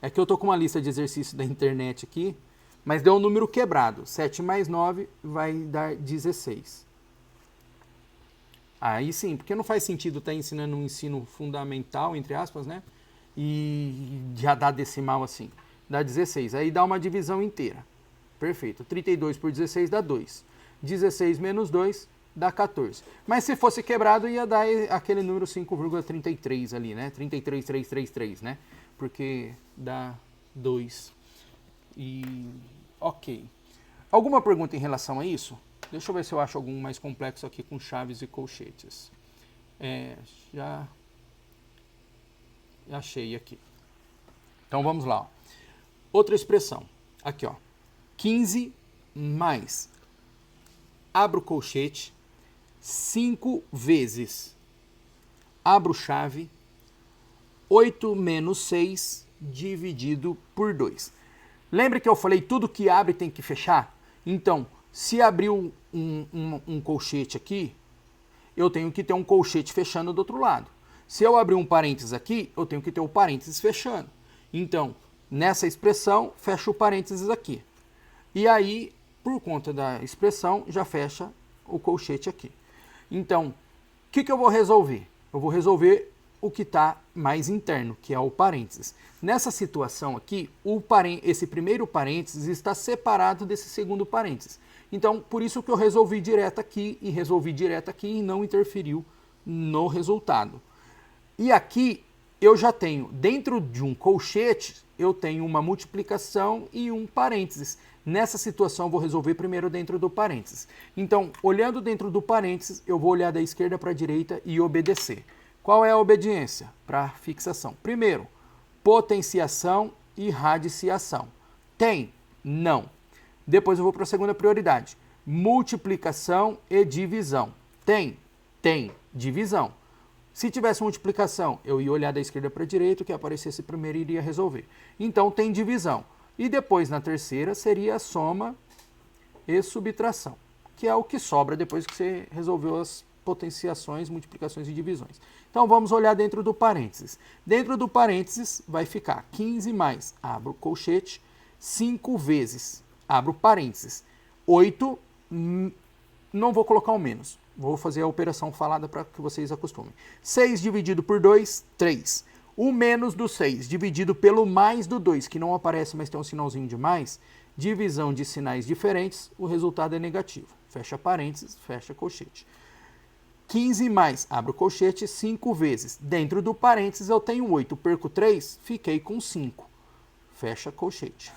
A: É que eu tô com uma lista de exercícios da internet aqui, mas deu um número quebrado. 7 mais 9 vai dar 16. Aí sim, porque não faz sentido estar ensinando um ensino fundamental, entre aspas, né? E já dá decimal assim. Dá 16. Aí dá uma divisão inteira. Perfeito. 32 por 16 dá 2. 16 menos 2 dá 14. Mas se fosse quebrado, ia dar aquele número 5,33 ali, né? 33,333, né? Porque dá 2. Ok. Alguma pergunta em relação a isso? Deixa eu ver se eu acho algum mais complexo aqui com chaves e colchetes. Já achei aqui. Então vamos lá. Ó. Outra expressão. Aqui, ó. 15 mais, abro o colchete, 5 vezes, abro chave, 8 menos 6 dividido por 2. Lembra que eu falei tudo que abre tem que fechar? Então, se abriu um colchete aqui, eu tenho que ter um colchete fechando do outro lado. Se eu abrir um parênteses aqui, eu tenho que ter o parênteses fechando. Então, nessa expressão, fecho o parênteses aqui. E aí, por conta da expressão, já fecha o colchete aqui. Então, o que eu vou resolver? Eu vou resolver o que está mais interno, que é o parênteses. Nessa situação aqui, esse primeiro parênteses está separado desse segundo parênteses. Então, por isso que eu resolvi direto aqui e não interferiu no resultado. E aqui eu já tenho, dentro de um colchete, eu tenho uma multiplicação e um parênteses. Nessa situação, eu vou resolver primeiro dentro do parênteses. Então, olhando dentro do parênteses, eu vou olhar da esquerda para a direita e obedecer. Qual é a obediência para fixação? Primeiro, potenciação e radiciação. Tem? Não. Depois eu vou para a segunda prioridade. Multiplicação e divisão. Tem? Tem. Divisão. Se tivesse multiplicação, eu ia olhar da esquerda para a direita, o que aparecesse primeiro iria resolver. Então, tem divisão. E depois, na terceira, seria a soma e subtração, que é o que sobra depois que você resolveu as potenciações, multiplicações e divisões. Então, vamos olhar dentro do parênteses. Dentro do parênteses vai ficar 15 mais, abro colchete, 5 vezes, abro parênteses, 8, não vou colocar o menos. Vou fazer a operação falada para que vocês acostumem. 6 dividido por 2, 3. O menos do 6 dividido pelo mais do 2, que não aparece, mas tem um sinalzinho de mais, divisão de sinais diferentes, o resultado é negativo. Fecha parênteses, fecha colchete. 15 mais, abro colchete, 5 vezes. Dentro do parênteses eu tenho 8, perco 3, fiquei com 5. Fecha colchete.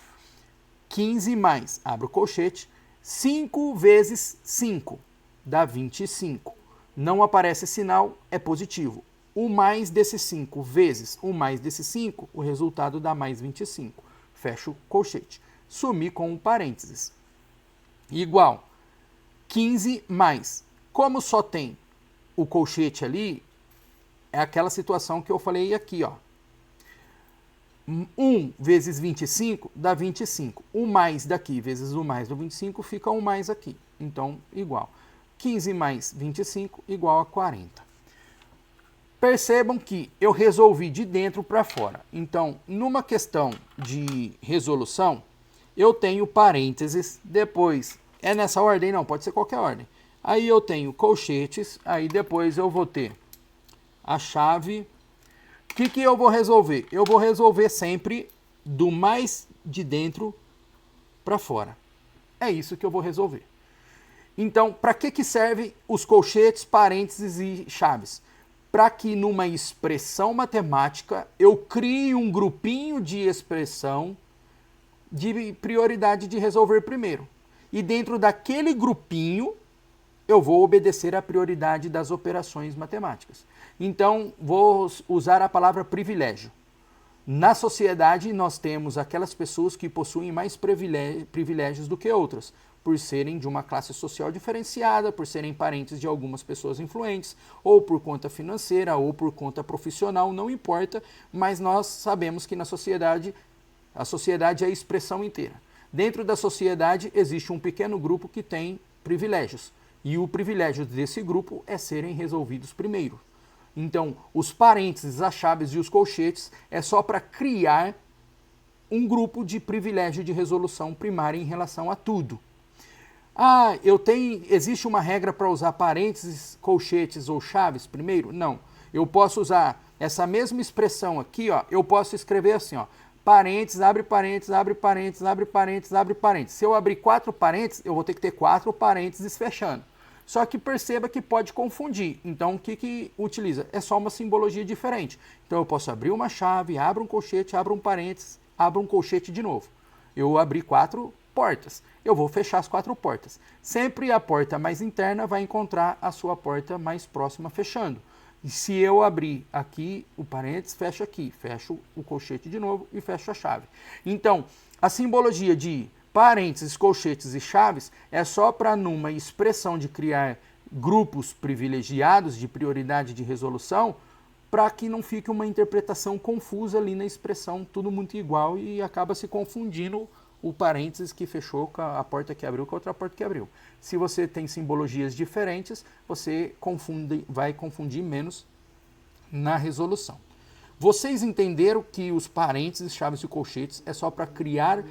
A: 15 mais, abro colchete, 5 vezes 5. Dá 25. Não aparece sinal, é positivo. O mais desse 5 vezes o mais desse 5, o resultado dá mais 25. Fecho o colchete. Sumi com um parênteses. Igual 15 mais. Como só tem o colchete ali é aquela situação que eu falei aqui, ó. 1 vezes 25 dá 25. O mais daqui vezes o mais do 25 fica o mais aqui. Então, igual. 15 mais 25 igual a 40. Percebam que eu resolvi de dentro para fora. Então, numa questão de resolução, eu tenho parênteses, depois, é nessa ordem? Não, pode ser qualquer ordem. Aí eu tenho colchetes, aí depois eu vou ter a chave. O que eu vou resolver? Eu vou resolver sempre do mais de dentro para fora. É isso que eu vou resolver. Então, para que servem os colchetes, parênteses e chaves? Para que numa expressão matemática eu crie um grupinho de expressão de prioridade de resolver primeiro. E dentro daquele grupinho eu vou obedecer à prioridade das operações matemáticas. Então, vou usar a palavra privilégio. Na sociedade, nós temos aquelas pessoas que possuem mais privilégios do que outras, por serem de uma classe social diferenciada, por serem parentes de algumas pessoas influentes, ou por conta financeira, ou por conta profissional, não importa, mas nós sabemos que na sociedade, a sociedade é a expressão inteira. Dentro da sociedade existe um pequeno grupo que tem privilégios, e o privilégio desse grupo é serem resolvidos primeiro. Então, os parênteses, as chaves e os colchetes é só para criar um grupo de privilégio de resolução primária em relação a tudo. Ah, existe uma regra para usar parênteses, colchetes ou chaves primeiro? Não. Eu posso usar essa mesma expressão aqui, ó, eu posso escrever assim, ó, parênteses, abre parênteses, abre parênteses, abre parênteses, abre parênteses. Se eu abrir 4 parênteses, eu vou ter que ter 4 parênteses fechando. Só que perceba que pode confundir. Então, o que utiliza? É só uma simbologia diferente. Então, eu posso abrir uma chave, abro um colchete, abro um parênteses, abro um colchete de novo. Eu abri 4 portas. Eu vou fechar as 4 portas. Sempre a porta mais interna vai encontrar a sua porta mais próxima fechando. E se eu abrir aqui o parênteses, fecho aqui. Fecho o colchete de novo e fecho a chave. Então, a simbologia de parênteses, colchetes e chaves é só para numa expressão de criar grupos privilegiados de prioridade de resolução, para que não fique uma interpretação confusa ali na expressão, tudo muito igual e acaba se confundindo o parênteses que fechou com a porta que abriu com a outra porta que abriu. Se você tem simbologias diferentes, você vai confundir menos na resolução. Vocês entenderam que os parênteses, chaves e colchetes é só para criar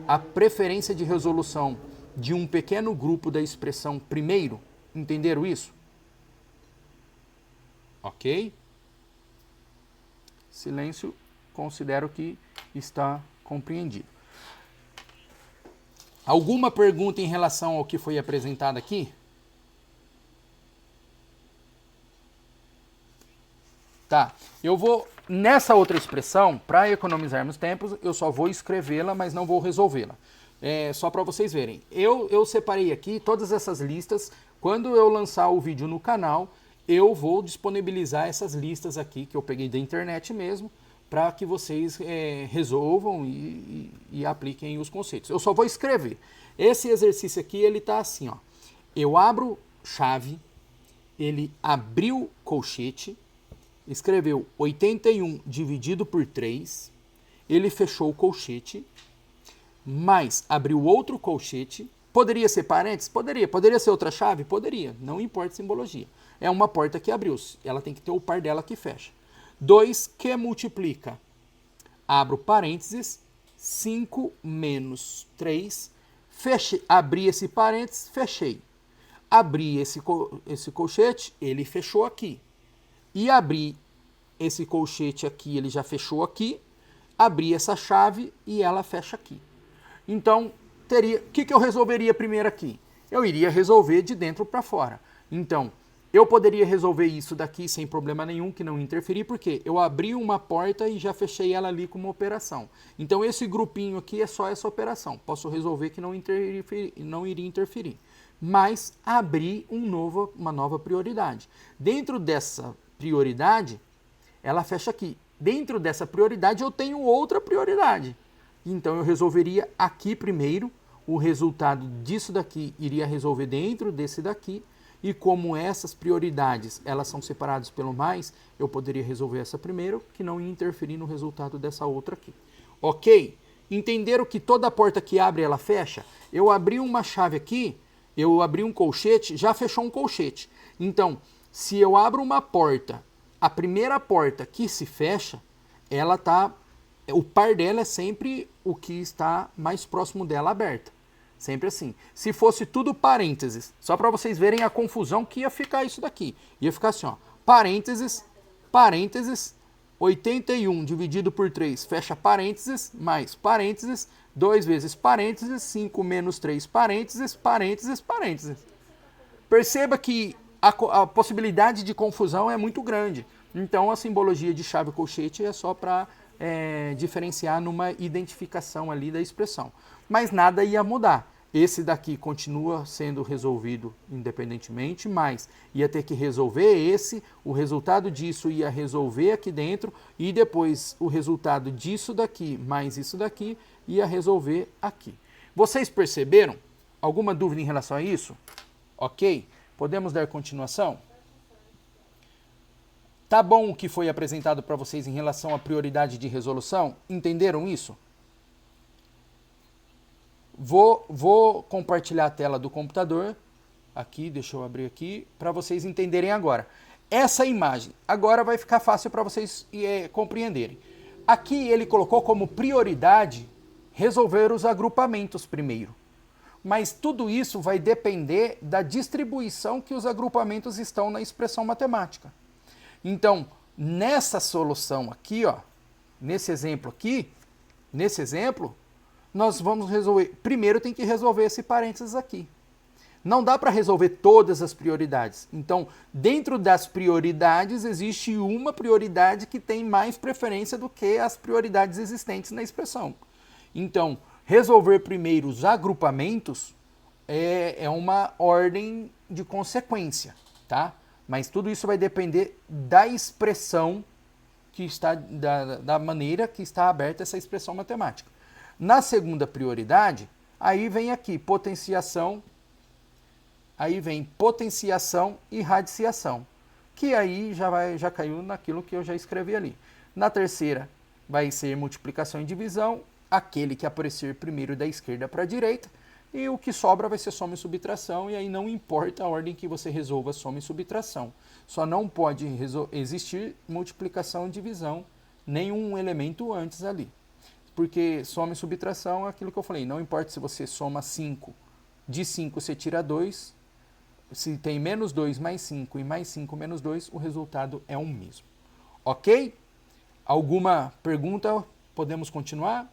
A: a preferência de resolução de um pequeno grupo da expressão primeiro? Entenderam isso? Ok? Silêncio, considero que está compreendido. Alguma pergunta em relação ao que foi apresentado aqui? Tá, eu vou, nessa outra expressão, para economizarmos tempos, eu só vou escrevê-la, mas não vou resolvê-la. Só para vocês verem. Eu separei aqui todas essas listas. Quando eu lançar o vídeo no canal, eu vou disponibilizar essas listas aqui, que eu peguei da internet mesmo, para que vocês resolvam e apliquem os conceitos. Eu só vou escrever. Esse exercício aqui, ele tá assim, ó. Eu abro chave, ele abriu colchete, escreveu 81 dividido por 3, ele fechou o colchete, mas abriu outro colchete. Poderia ser parênteses? Poderia. Poderia ser outra chave? Poderia. Não importa a simbologia. É uma porta que abriu. Ela tem que ter o par dela que fecha. 2 que multiplica. Abro parênteses. 5 menos 3. Abri esse parênteses, fechei. Abri esse colchete, ele fechou aqui. E abri esse colchete aqui, ele já fechou aqui. Abri essa chave e ela fecha aqui. Então, o que eu resolveria primeiro aqui? Eu iria resolver de dentro para fora. Então, eu poderia resolver isso daqui sem problema nenhum, que não interferir, porque eu abri uma porta e já fechei ela ali com uma operação. Então, esse grupinho aqui é só essa operação. Posso resolver que não iria interferir. Mas abri uma nova prioridade. Dentro dessa prioridade, ela fecha aqui. Dentro dessa prioridade, eu tenho outra prioridade. Então, eu resolveria aqui primeiro, o resultado disso daqui iria resolver dentro desse daqui, e como essas prioridades elas são separadas pelo mais, eu poderia resolver essa primeiro, que não ia interferir no resultado dessa outra aqui. Ok? Entenderam que toda porta que abre, ela fecha? Eu abri uma chave aqui, eu abri um colchete, já fechou um colchete. Então, se eu abro uma porta, a primeira porta que se fecha, ela tá, o par dela é sempre o que está mais próximo dela aberta. Sempre assim. Se fosse tudo parênteses, só para vocês verem a confusão que ia ficar isso daqui. Ia ficar assim, ó, parênteses, parênteses, 81 dividido por 3, fecha parênteses, mais parênteses, 2 vezes parênteses, 5 menos 3 parênteses, parênteses, parênteses. Perceba que a possibilidade de confusão é muito grande. Então a simbologia de chave colchete é só para diferenciar numa identificação ali da expressão. Mas nada ia mudar. Esse daqui continua sendo resolvido independentemente, mas ia ter que resolver esse, o resultado disso ia resolver aqui dentro, e depois o resultado disso daqui mais isso daqui ia resolver aqui. Vocês perceberam? Alguma dúvida em relação a isso? Ok? Podemos dar continuação? Tá bom o que foi apresentado para vocês em relação à prioridade de resolução? Entenderam isso? Vou compartilhar a tela do computador. Aqui, deixa eu abrir aqui, para vocês entenderem agora. Essa imagem, agora vai ficar fácil para vocês compreenderem. Aqui ele colocou como prioridade resolver os agrupamentos primeiro. Mas tudo isso vai depender da distribuição que os agrupamentos estão na expressão matemática. Então, nessa solução aqui, ó, nesse exemplo aqui, nós vamos resolver, primeiro tem que resolver esse parênteses aqui. Não dá para resolver todas as prioridades. Então, dentro das prioridades, existe uma prioridade que tem mais preferência do que as prioridades existentes na expressão. Então, resolver primeiro os agrupamentos é uma ordem de consequência, tá? Mas tudo isso vai depender da expressão que está, da maneira que está aberta essa expressão matemática. Na segunda prioridade, aí vem aqui potenciação, e radiciação, que aí já caiu naquilo que eu já escrevi ali. Na terceira vai ser multiplicação e divisão, aquele que aparecer primeiro da esquerda para a direita, e o que sobra vai ser soma e subtração, e aí não importa a ordem que você resolva soma e subtração. Só não pode existir multiplicação e divisão, nenhum elemento antes ali. Porque soma e subtração é aquilo que eu falei, não importa se você soma 5, de 5 você tira 2, se tem menos 2 mais 5 e mais 5 menos 2, o resultado é o mesmo. Ok? Alguma pergunta? Podemos continuar?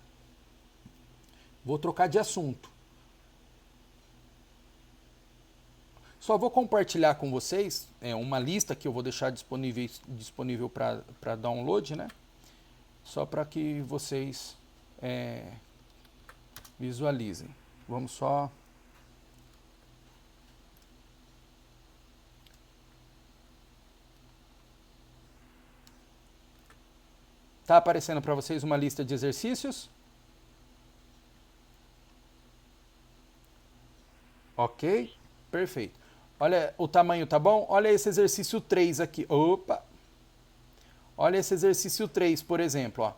A: Vou trocar de assunto. Só vou compartilhar com vocês uma lista que eu vou deixar disponível para download, né? Só para que vocês visualizem. Vamos só... Tá aparecendo para vocês uma lista de exercícios? Ok? Perfeito. Olha, o tamanho tá bom? Olha esse exercício 3 aqui. Opa! Olha esse exercício 3, por exemplo. Ó.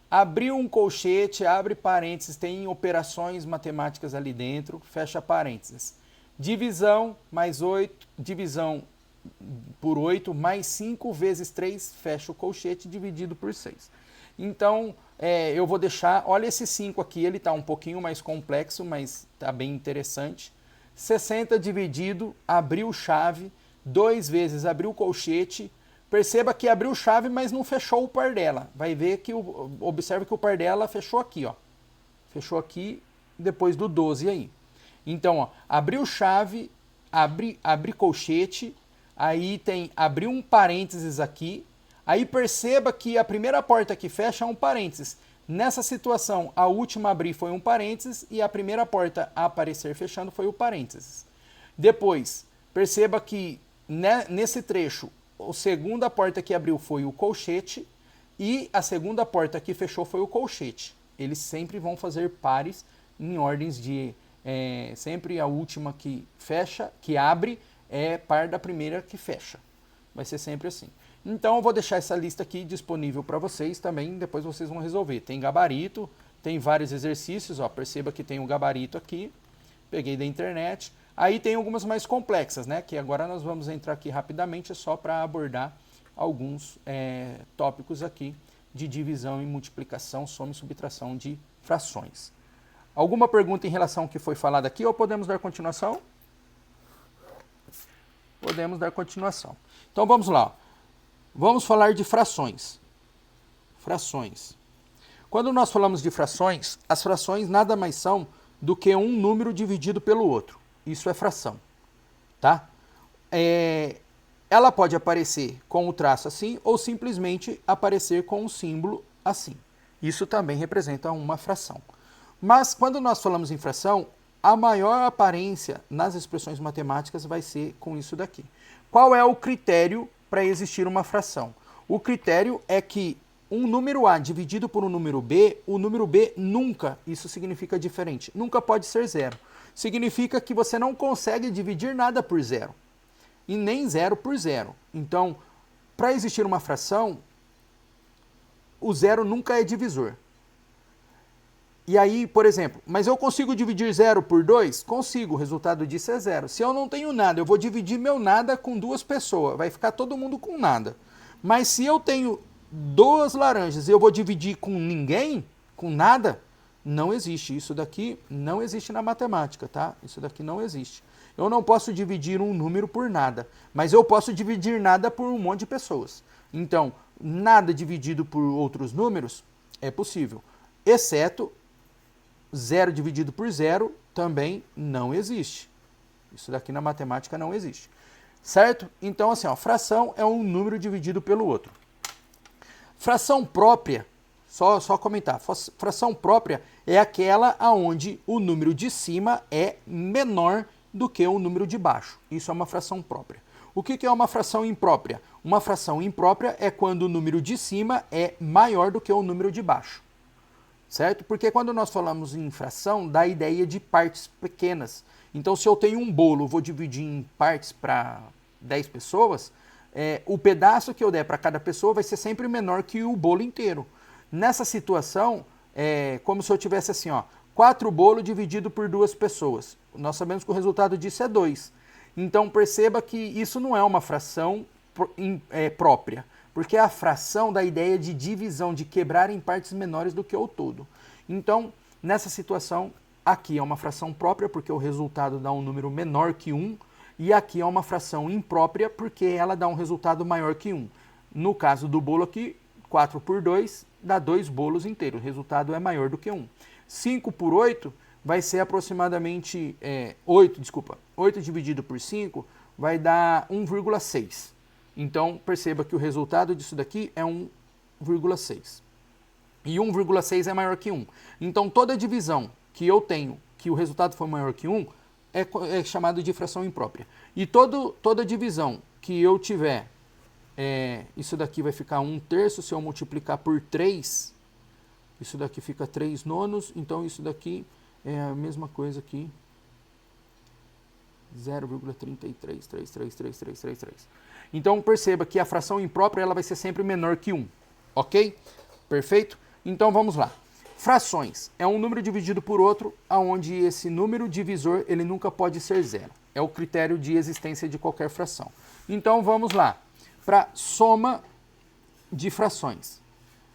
A: Abriu um colchete, abre parênteses, tem operações matemáticas ali dentro, fecha parênteses. Divisão mais 8, divisão por 8, mais 5 vezes 3, fecha o colchete, dividido por 6. Então, eu vou deixar, olha esse 5 aqui, ele está um pouquinho mais complexo, mas está bem interessante. 60 dividido, abriu chave, 2 vezes abriu colchete. Perceba que abriu chave, mas não fechou o par dela. Vai ver que, observe que o par dela fechou aqui, ó. Fechou aqui, depois do 12 aí. Então, ó, abriu chave, abre colchete, aí tem, abriu um parênteses aqui, aí perceba que a primeira porta que fecha é um parênteses. Nessa situação, a última a abrir foi um parênteses e a primeira porta a aparecer fechando foi o parênteses. Depois, perceba que nesse trecho, a segunda porta que abriu foi o colchete e a segunda porta que fechou foi o colchete. Eles sempre vão fazer pares em ordens de... sempre a última que fecha, que abre, é par da primeira que fecha. Vai ser sempre assim. Então eu vou deixar essa lista aqui disponível para vocês também, depois vocês vão resolver. Tem gabarito, tem vários exercícios, ó, perceba que tem um gabarito aqui, peguei da internet. Aí tem algumas mais complexas, né, que agora nós vamos entrar aqui rapidamente, é só para abordar alguns tópicos aqui de divisão e multiplicação, soma e subtração de frações. Alguma pergunta em relação ao que foi falado aqui ou podemos dar continuação? Podemos dar continuação. Então vamos lá. Vamos falar de frações. Frações. Quando nós falamos de frações, as frações nada mais são do que um número dividido pelo outro. Isso é fração. Tá? Ela pode aparecer com o traço assim ou simplesmente aparecer com um símbolo assim. Isso também representa uma fração. Mas quando nós falamos em fração, a maior aparência nas expressões matemáticas vai ser com isso daqui. Qual é o critério para existir uma fração? O critério é que um número A dividido por um número B, o número B nunca, isso significa diferente, nunca pode ser zero. Significa que você não consegue dividir nada por zero. E nem zero por zero. Então, para existir uma fração, o zero nunca é divisor. E aí, por exemplo, mas eu consigo dividir 0 por 2? Consigo, o resultado disso é 0. Se eu não tenho nada, eu vou dividir meu nada com duas pessoas, vai ficar todo mundo com nada. Mas se eu tenho 2 laranjas e eu vou dividir com ninguém, com nada, não existe. Isso daqui não existe na matemática, tá? Isso daqui não existe. Eu não posso dividir um número por nada, mas eu posso dividir nada por um monte de pessoas. Então, nada dividido por outros números é possível, exceto 0 dividido por 0 também não existe. Isso daqui na matemática não existe. Certo? Então, assim, ó, fração é um número dividido pelo outro. Fração própria, só comentar, fração própria é aquela onde o número de cima é menor do que o número de baixo. Isso é uma fração própria. O que é uma fração imprópria? Uma fração imprópria é quando o número de cima é maior do que o número de baixo. Certo? Porque quando nós falamos em fração, dá a ideia de partes pequenas. Então, se eu tenho um bolo, vou dividir em partes para 10 pessoas, o pedaço que eu der para cada pessoa vai ser sempre menor que o bolo inteiro. Nessa situação, é como se eu tivesse assim, ó, 4 bolos dividido por 2 pessoas. Nós sabemos que o resultado disso é 2. Então, perceba que isso não é uma fração própria. Porque é a fração da ideia de divisão, de quebrar em partes menores do que o todo. Então, nessa situação, aqui é uma fração própria, porque o resultado dá um número menor que 1, e aqui é uma fração imprópria, porque ela dá um resultado maior que 1. No caso do bolo aqui, 4 por 2 dá 2 bolos inteiros, o resultado é maior do que 1. 5 por 8 vai ser aproximadamente 8 dividido por 5 vai dar 1,6. Então, perceba que o resultado disso daqui é 1,6. E 1,6 é maior que 1. Então, toda divisão que eu tenho, que o resultado for maior que 1, é chamado de fração imprópria. E toda divisão que eu tiver, isso daqui vai ficar 1/3, se eu multiplicar por 3, isso daqui fica 3 nonos, então isso daqui é a mesma coisa que 0,33333333. Então perceba que a fração imprópria ela vai ser sempre menor que 1, ok? Perfeito? Então vamos lá. Frações é um número dividido por outro, onde esse número divisor ele nunca pode ser 0. É o critério de existência de qualquer fração. Então vamos lá para soma de frações.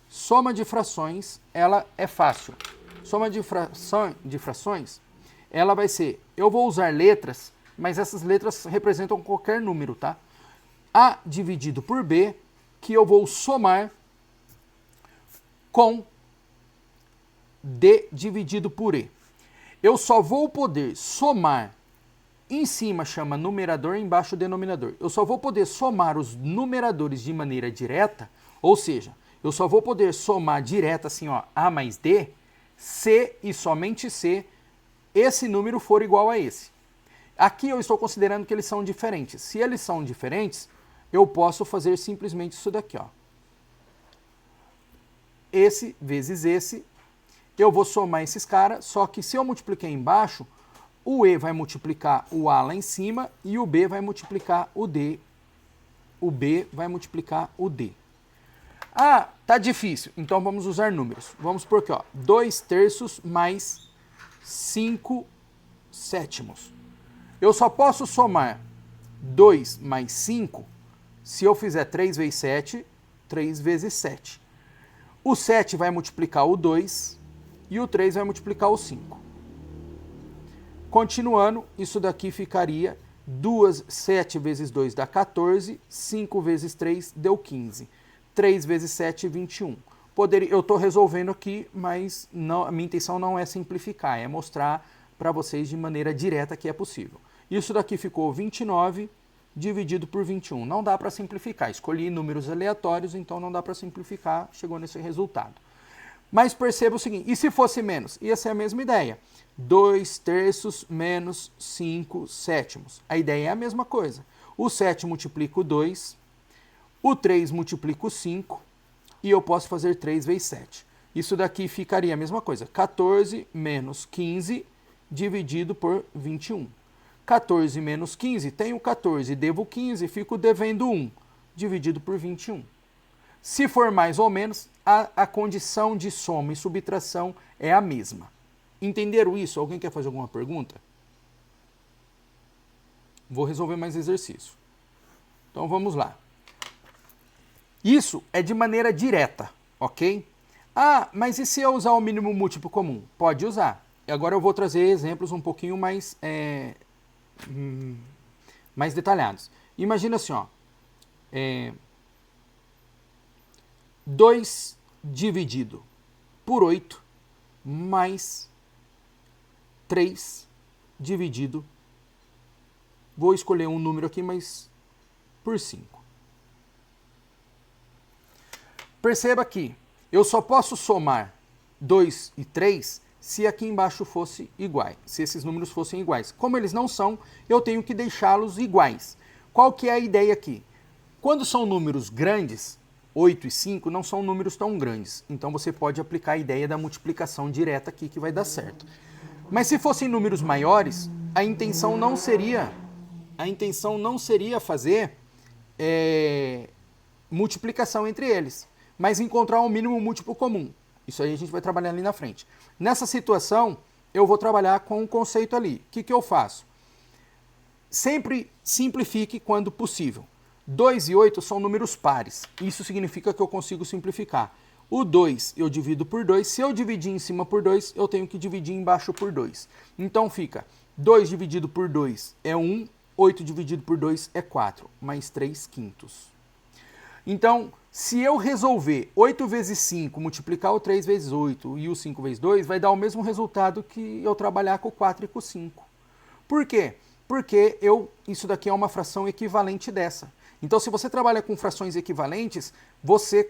A: Soma de frações ela é fácil. Soma de frações ela vai ser, eu vou usar letras, mas essas letras representam qualquer número, tá? A dividido por B, que eu vou somar com D dividido por E. Eu só vou poder somar, em cima chama numerador, embaixo denominador. Eu só vou poder somar os numeradores de maneira direta, ou seja, eu só vou poder somar direta assim, ó, A mais D, se e somente se esse número for igual a esse. Aqui eu estou considerando que eles são diferentes. Se eles são diferentes, eu posso fazer simplesmente isso daqui, ó. Esse vezes esse, eu vou somar esses caras, só que se eu multiplicar embaixo, o E vai multiplicar o A lá em cima e o B vai multiplicar o D. O B vai multiplicar o D. Ah, tá difícil. Então vamos usar números. Vamos por aqui, ó. 2/3 mais 5/7. Eu só posso somar 2 mais 5 se eu fizer 3 vezes 7, 3 vezes 7. O 7 vai multiplicar o 2 e o 3 vai multiplicar o 5. Continuando, isso daqui ficaria 7 vezes 2 dá 14, 5 vezes 3 deu 15. 3 vezes 7, 21. Eu estou resolvendo aqui, mas não, a minha intenção não é simplificar, é mostrar para vocês de maneira direta que é possível. Isso daqui ficou 29 dividido por 21. Não dá para simplificar. Escolhi números aleatórios, então não dá para simplificar. Chegou nesse resultado. Mas perceba o seguinte, e se fosse menos? Ia ser a mesma ideia. 2/3 menos 5/7. A ideia é a mesma coisa. O 7 multiplica o 2, o 3 multiplica o 5, e eu posso fazer 3 vezes 7. Isso daqui ficaria a mesma coisa. 14 menos 15 dividido por 21. 14 menos 15, tenho 14, devo 15, fico devendo 1, dividido por 21. Se for mais ou menos, a condição de soma e subtração é a mesma. Entenderam isso? Alguém quer fazer alguma pergunta? Vou resolver mais exercício. Então vamos lá. Isso é de maneira direta, ok? Ah, mas e se eu usar o mínimo múltiplo comum? Pode usar. E agora eu vou trazer exemplos um pouquinho mais detalhados. Imagina assim, ó. 2 dividido por 8 mais 3 dividido, vou escolher um número aqui, mas por 5. Perceba que eu só posso somar 2 e 3 se aqui embaixo fosse iguais, se esses números fossem iguais. Como eles não são, eu tenho que deixá-los iguais. Qual que é a ideia aqui? Quando são números grandes, 8 e 5 não são números tão grandes. Então você pode aplicar a ideia da multiplicação direta aqui que vai dar certo. Mas se fossem números maiores, a intenção não seria fazer multiplicação entre eles, mas encontrar um mínimo múltiplo comum. Isso aí a gente vai trabalhar ali na frente. Nessa situação, eu vou trabalhar com um conceito ali. O que eu faço? Sempre simplifique quando possível. 2 e 8 são números pares. Isso significa que eu consigo simplificar. O 2 eu divido por 2. Se eu dividir em cima por 2, eu tenho que dividir embaixo por 2. Então fica 2 dividido por 2 é 1, 8 dividido por 2 é 4, mais 3/5. Então, se eu resolver 8 vezes 5, multiplicar o 3 vezes 8 e o 5 vezes 2, vai dar o mesmo resultado que eu trabalhar com o 4 e com o 5. Por quê? Porque isso daqui é uma fração equivalente dessa. Então, se você trabalha com frações equivalentes, você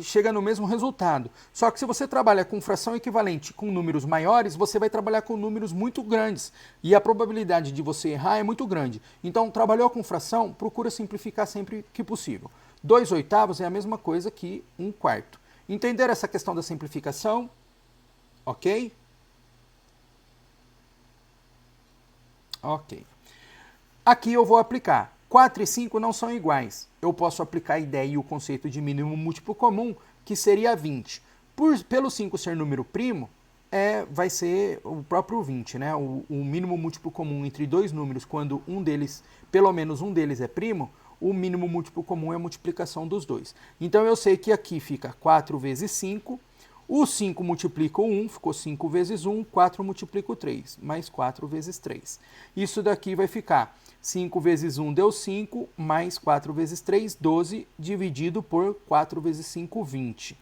A: chega no mesmo resultado. Só que se você trabalha com fração equivalente com números maiores, você vai trabalhar com números muito grandes. E a probabilidade de você errar é muito grande. Então, trabalhou com fração, procura simplificar sempre que possível. 2/8 é a mesma coisa que 1/4. Entenderam essa questão da simplificação? Ok? Ok. Aqui eu vou aplicar. 4 e 5 não são iguais. Eu posso aplicar a ideia e o conceito de mínimo múltiplo comum, que seria 20. Pelo 5 ser número primo, vai ser o próprio 20, né? O mínimo múltiplo comum entre dois números, quando pelo menos um deles é primo, o mínimo múltiplo comum é a multiplicação dos dois. Então eu sei que aqui fica 4 vezes 5, o 5 multiplica o 1, ficou 5 vezes 1, 4 multiplica o 3, mais 4 vezes 3. Isso daqui vai ficar 5 vezes 1 deu 5, mais 4 vezes 3, 12, dividido por 4 vezes 5, 20.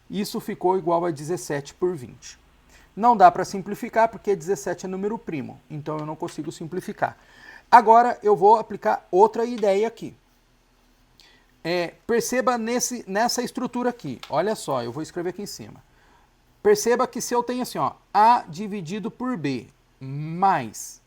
A: Isso ficou igual a 17 por 20. Não dá para simplificar porque 17 é número primo, então eu não consigo simplificar. Agora eu vou aplicar outra ideia aqui. Perceba nessa estrutura aqui, olha só, eu vou escrever aqui em cima. Perceba que se eu tenho assim, ó, A dividido por B mais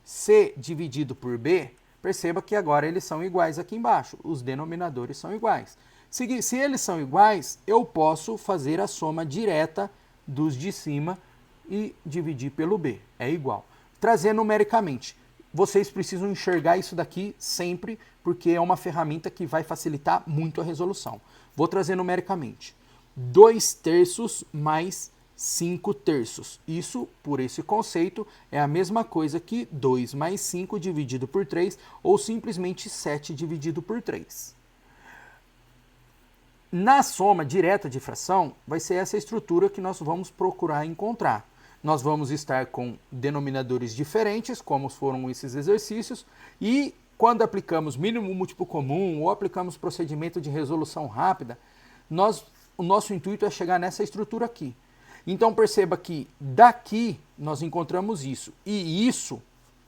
A: C dividido por B, perceba que agora eles são iguais aqui embaixo, os denominadores são iguais. Se eles são iguais, eu posso fazer a soma direta dos de cima e dividir pelo B, é igual. trazer numericamente. Vocês precisam enxergar isso daqui sempre, porque é uma ferramenta que vai facilitar muito a resolução. Vou trazer numericamente. 2/3 mais 5/3. Isso, por esse conceito, é a mesma coisa que 2 mais 5 dividido por 3, ou simplesmente 7 dividido por 3. Na soma direta de fração, vai ser essa estrutura que nós vamos procurar encontrar. Nós vamos estar com denominadores diferentes, como foram esses exercícios, e quando aplicamos mínimo múltiplo comum ou aplicamos procedimento de resolução rápida, o nosso intuito é chegar nessa estrutura aqui. Então perceba que daqui nós encontramos isso, e isso,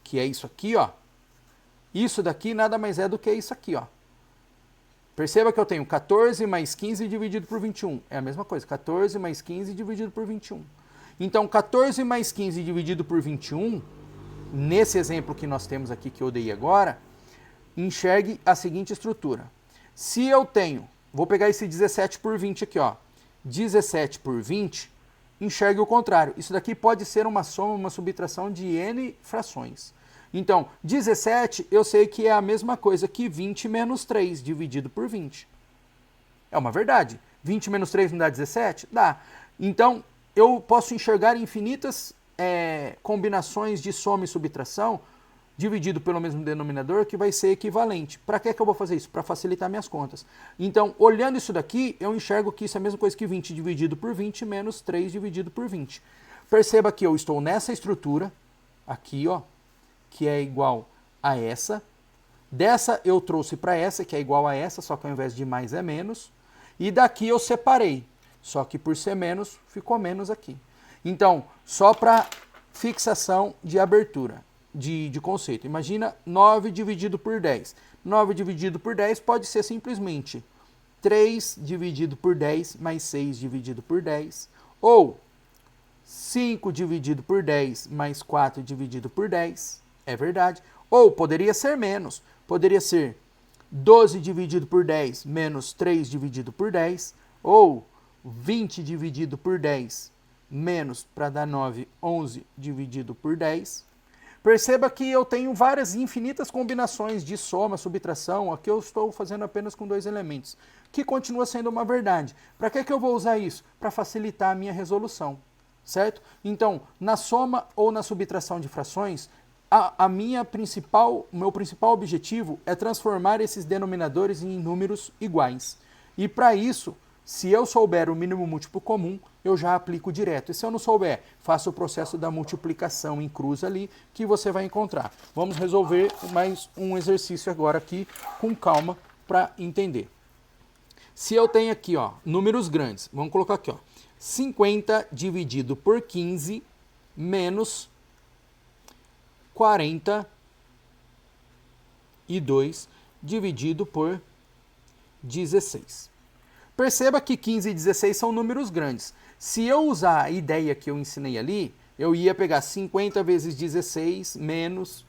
A: que é isso aqui, ó, isso daqui nada mais é do que isso aqui, ó. Perceba que eu tenho 14 mais 15 dividido por 21. É a mesma coisa, 14 mais 15 dividido por 21. Então, 14 mais 15 dividido por 21, nesse exemplo que nós temos aqui, que eu dei agora, enxergue a seguinte estrutura. Se eu tenho, vou pegar esse 17 por 20 aqui, ó, 17 por 20, enxergue o contrário. Isso daqui pode ser uma soma, uma subtração de n frações. Então, 17 eu sei que é a mesma coisa que 20 menos 3 dividido por 20. É uma verdade. 20 menos 3 não dá 17? Dá. Então, eu posso enxergar infinitas combinações de soma e subtração dividido pelo mesmo denominador que vai ser equivalente. Para que eu vou fazer isso? Para facilitar minhas contas. Então, olhando isso daqui, eu enxergo que isso é a mesma coisa que 20 dividido por 20 menos 3 dividido por 20. Perceba que eu estou nessa estrutura, aqui, ó, que é igual a essa. Dessa eu trouxe para essa, que é igual a essa, só que ao invés de mais é menos. E daqui eu separei, só que por ser menos, ficou menos aqui. Então, só para fixação de abertura, de conceito. Imagina 9 dividido por 10. 9 dividido por 10 pode ser simplesmente 3 dividido por 10 mais 6 dividido por 10. Ou 5 dividido por 10 mais 4 dividido por 10. É verdade. Ou poderia ser menos. Poderia ser 12 dividido por 10 menos 3 dividido por 10. Ou 20 dividido por 10 menos, para dar 9, 11 dividido por 10. Perceba que eu tenho várias infinitas combinações de soma, subtração. Aqui eu estou fazendo apenas com 2 elementos, que continua sendo uma verdade. Para que eu vou usar isso? Para facilitar a minha resolução, certo? Então, na soma ou na subtração de frações, o meu principal objetivo é transformar esses denominadores em números iguais. E para isso, se eu souber o mínimo múltiplo comum, eu já aplico direto. E se eu não souber, faço o processo da multiplicação em cruz ali, que você vai encontrar. Vamos resolver mais um exercício agora aqui, com calma, para entender. Se eu tenho aqui, ó, números grandes, vamos colocar aqui, ó, 50 dividido por 15 menos 42 dividido por 16. Perceba que 15 e 16 são números grandes. Se eu usar a ideia que eu ensinei ali, eu ia pegar 50 vezes 16 menos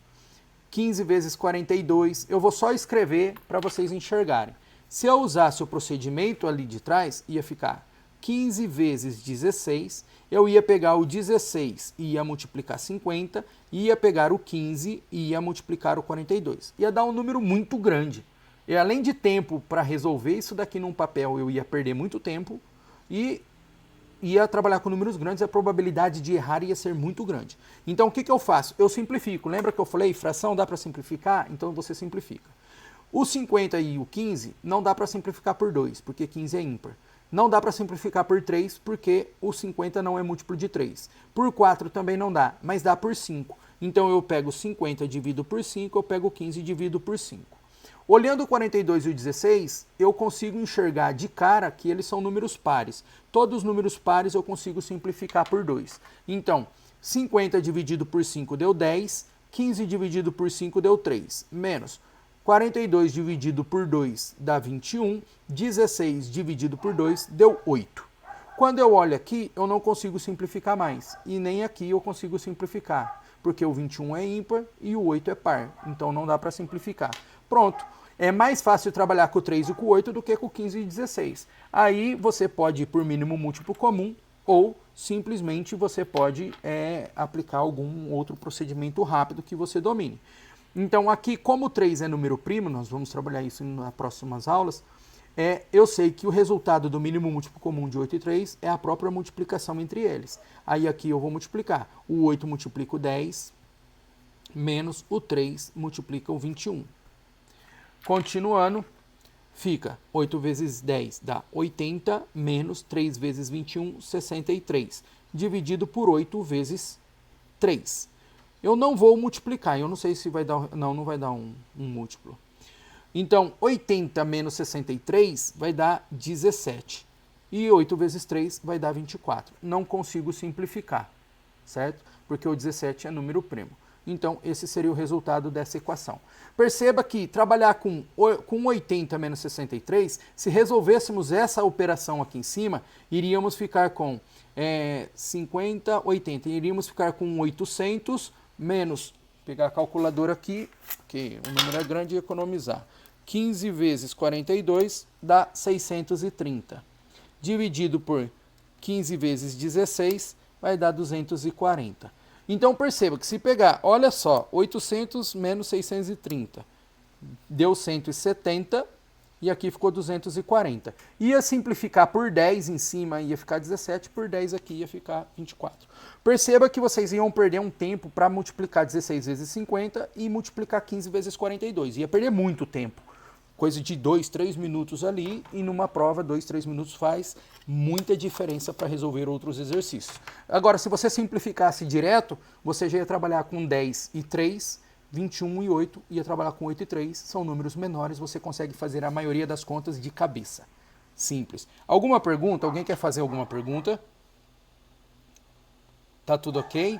A: 15 vezes 42. Eu vou só escrever para vocês enxergarem. Se eu usasse o procedimento ali de trás, ia ficar 15 vezes 16. Eu ia pegar o 16 e ia multiplicar 50, ia pegar o 15 e ia multiplicar o 42. Ia dar um número muito grande. E além de tempo para resolver isso daqui num papel, eu ia perder muito tempo e ia trabalhar com números grandes, a probabilidade de errar ia ser muito grande. Então o que eu faço? Eu simplifico. Lembra que eu falei, fração dá para simplificar? Então você simplifica. O 50 e o 15 não dá para simplificar por 2, porque 15 é ímpar. Não dá para simplificar por 3, porque o 50 não é múltiplo de 3. Por 4 também não dá, mas dá por 5. Então eu pego 50 e divido por 5, eu pego 15 e divido por 5. Olhando o 42 e o 16, eu consigo enxergar de cara que eles são números pares. Todos os números pares eu consigo simplificar por 2. Então, 50 dividido por 5 deu 10, 15 dividido por 5 deu 3, menos 42 dividido por 2 dá 21, 16 dividido por 2 deu 8. Quando eu olho aqui, eu não consigo simplificar mais, e nem aqui eu consigo simplificar, porque o 21 é ímpar e o 8 é par, então não dá para simplificar. Pronto. É mais fácil trabalhar com o 3 e com o 8 do que com o 15 e 16. Aí você pode ir por mínimo múltiplo comum ou simplesmente você pode aplicar algum outro procedimento rápido que você domine. Então aqui, como 3 é número primo, nós vamos trabalhar isso nas próximas aulas, eu sei que o resultado do mínimo múltiplo comum de 8 e 3 é a própria multiplicação entre eles. Aí aqui eu vou multiplicar. O 8 multiplica o 10, menos o 3 multiplica o 21. Continuando, fica 8 vezes 10 dá 80, menos 3 vezes 21, 63. Dividido por 8 vezes 3. Eu não vou multiplicar, eu não sei se vai dar... Não vai dar um múltiplo. Então, 80 menos 63 vai dar 17. E 8 vezes 3 vai dar 24. Não consigo simplificar, certo? Porque o 17 é número primo. Então, esse seria o resultado dessa equação. Perceba que trabalhar com 80 menos 63, se resolvêssemos essa operação aqui em cima, iríamos ficar com 50, 80. Iríamos ficar com 800 menos, pegar a calculadora aqui, que o número é grande, e economizar. 15 vezes 42 dá 630. Dividido por 15 vezes 16 vai dar 240. Então perceba que se pegar, olha só, 800 menos 630 deu 170 e aqui ficou 240. Ia simplificar por 10 em cima, ia ficar 17, por 10 aqui ia ficar 24. Perceba que vocês iam perder um tempo para multiplicar 16 vezes 50 e multiplicar 15 vezes 42. Ia perder muito tempo. Coisa de 2, 3 minutos ali, e numa prova 2, 3 minutos faz muita diferença para resolver outros exercícios. Agora, se você simplificasse direto, você já ia trabalhar com 10 e 3, 21 e 8, ia trabalhar com 8 e 3, são números menores, você consegue fazer a maioria das contas de cabeça. Simples. Alguma pergunta? Alguém quer fazer alguma pergunta? Tá tudo ok?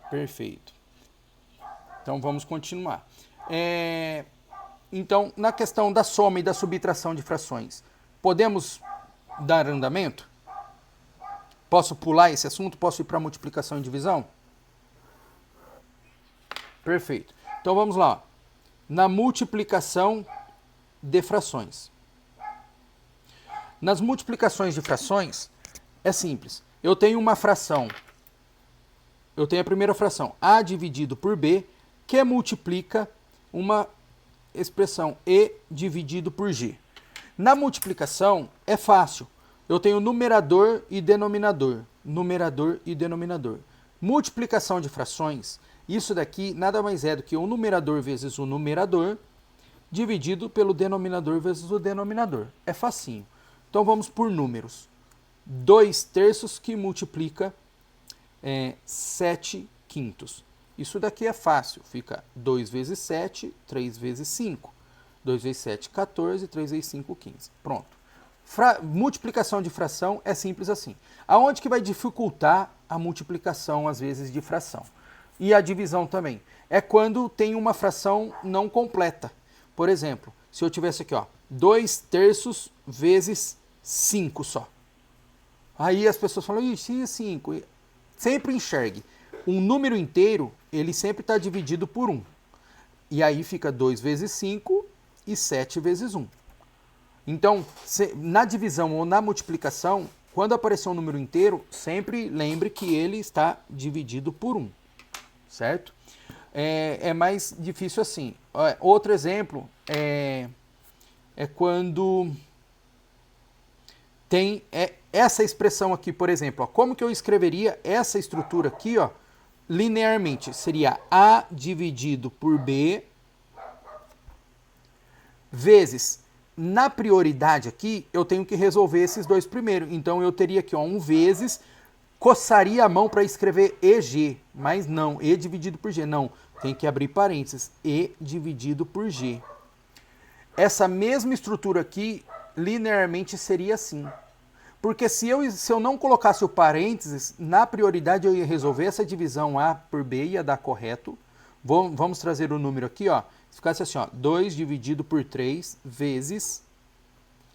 A: Perfeito. Então vamos continuar. Então, na questão da soma e da subtração de frações, podemos dar andamento? Posso pular esse assunto? Posso ir para multiplicação e divisão? Perfeito. Então vamos lá. Na multiplicação de frações. Nas multiplicações de frações, é simples. Eu tenho uma fração. Eu tenho a primeira fração, A dividido por B, que multiplica uma expressão E dividido por G. Na multiplicação é fácil. Eu tenho numerador e denominador. Numerador e denominador. Multiplicação de frações, isso daqui nada mais é do que o numerador vezes o numerador dividido pelo denominador vezes o denominador. É facinho. Então vamos por números. 2 terços que multiplica 7 quintos. Isso daqui é fácil, fica 2 vezes 7, 3 vezes 5. 2 vezes 7, 14, 3 vezes 5, 15. Pronto. Multiplicação de fração é simples assim. Aonde que vai dificultar a multiplicação, às vezes, de fração? E a divisão também. É quando tem uma fração não completa. Por exemplo, se eu tivesse aqui, 2 terços vezes 5 só. Aí as pessoas falam, ixi, 5. Sempre enxergue. Um número inteiro, ele sempre está dividido por 1. E aí fica 2 vezes 5 e 7 vezes 1. Então, na divisão ou na multiplicação, quando aparecer um número inteiro, sempre lembre que ele está dividido por 1. Certo? É mais difícil assim. Outro exemplo é quando tem essa expressão aqui, por exemplo. Como que eu escreveria essa estrutura aqui, linearmente? Seria A dividido por B vezes, na prioridade aqui, eu tenho que resolver esses dois primeiro. Então eu teria aqui 1 vezes, coçaria a mão para escrever EG, mas não, E dividido por G, não. Tem que abrir parênteses, E dividido por G. Essa mesma estrutura aqui, linearmente, seria assim. Porque se eu não colocasse o parênteses, na prioridade eu ia resolver essa divisão A por B, ia dar correto. Vamos trazer o número aqui, se ficasse assim, 2 dividido por 3 vezes,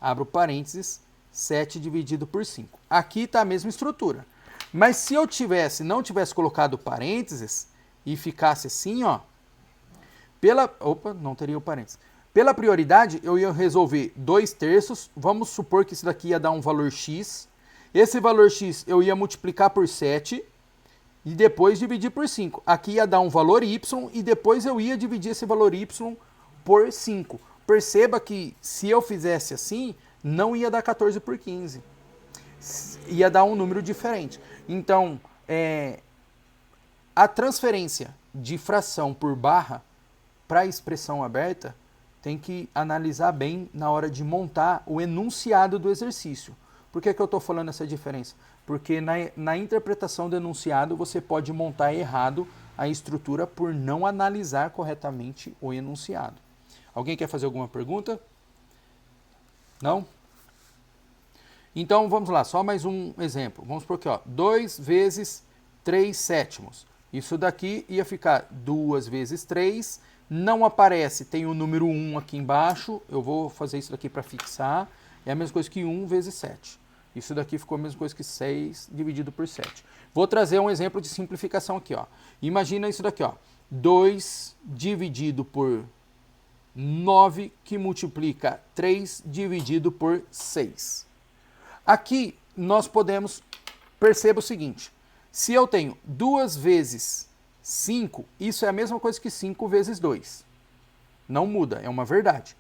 A: abro parênteses, 7 dividido por 5. Aqui está a mesma estrutura. Mas se eu não tivesse colocado parênteses e ficasse assim, não teria o parênteses. Pela prioridade, eu ia resolver 2 terços, vamos supor que isso daqui ia dar um valor X. Esse valor x eu ia multiplicar por 7 e depois dividir por 5. Aqui ia dar um valor y e depois eu ia dividir esse valor y por 5. Perceba que se eu fizesse assim, não ia dar 14 por 15. Ia dar um número diferente. Então, a transferência de fração por barra para a expressão aberta tem que analisar bem na hora de montar o enunciado do exercício. Por que eu estou falando essa diferença? Porque na interpretação do enunciado você pode montar errado a estrutura por não analisar corretamente o enunciado. Alguém quer fazer alguma pergunta? Não? Então vamos lá, só mais um exemplo. Vamos por aqui, ó, 2 vezes 3 sétimos. Isso daqui ia ficar 2 vezes 3, não aparece, tem o número 1 aqui embaixo, eu vou fazer isso daqui para fixar, é a mesma coisa que 1 vezes 7. Isso daqui ficou a mesma coisa que 6 dividido por 7. Vou trazer um exemplo de simplificação aqui, ó. Imagina isso daqui, ó, 2 dividido por 9, que multiplica 3 dividido por 6. Aqui nós podemos perceber o seguinte, se eu tenho 2 vezes 5, isso é a mesma coisa que 5 vezes 2. Não muda, é uma verdade.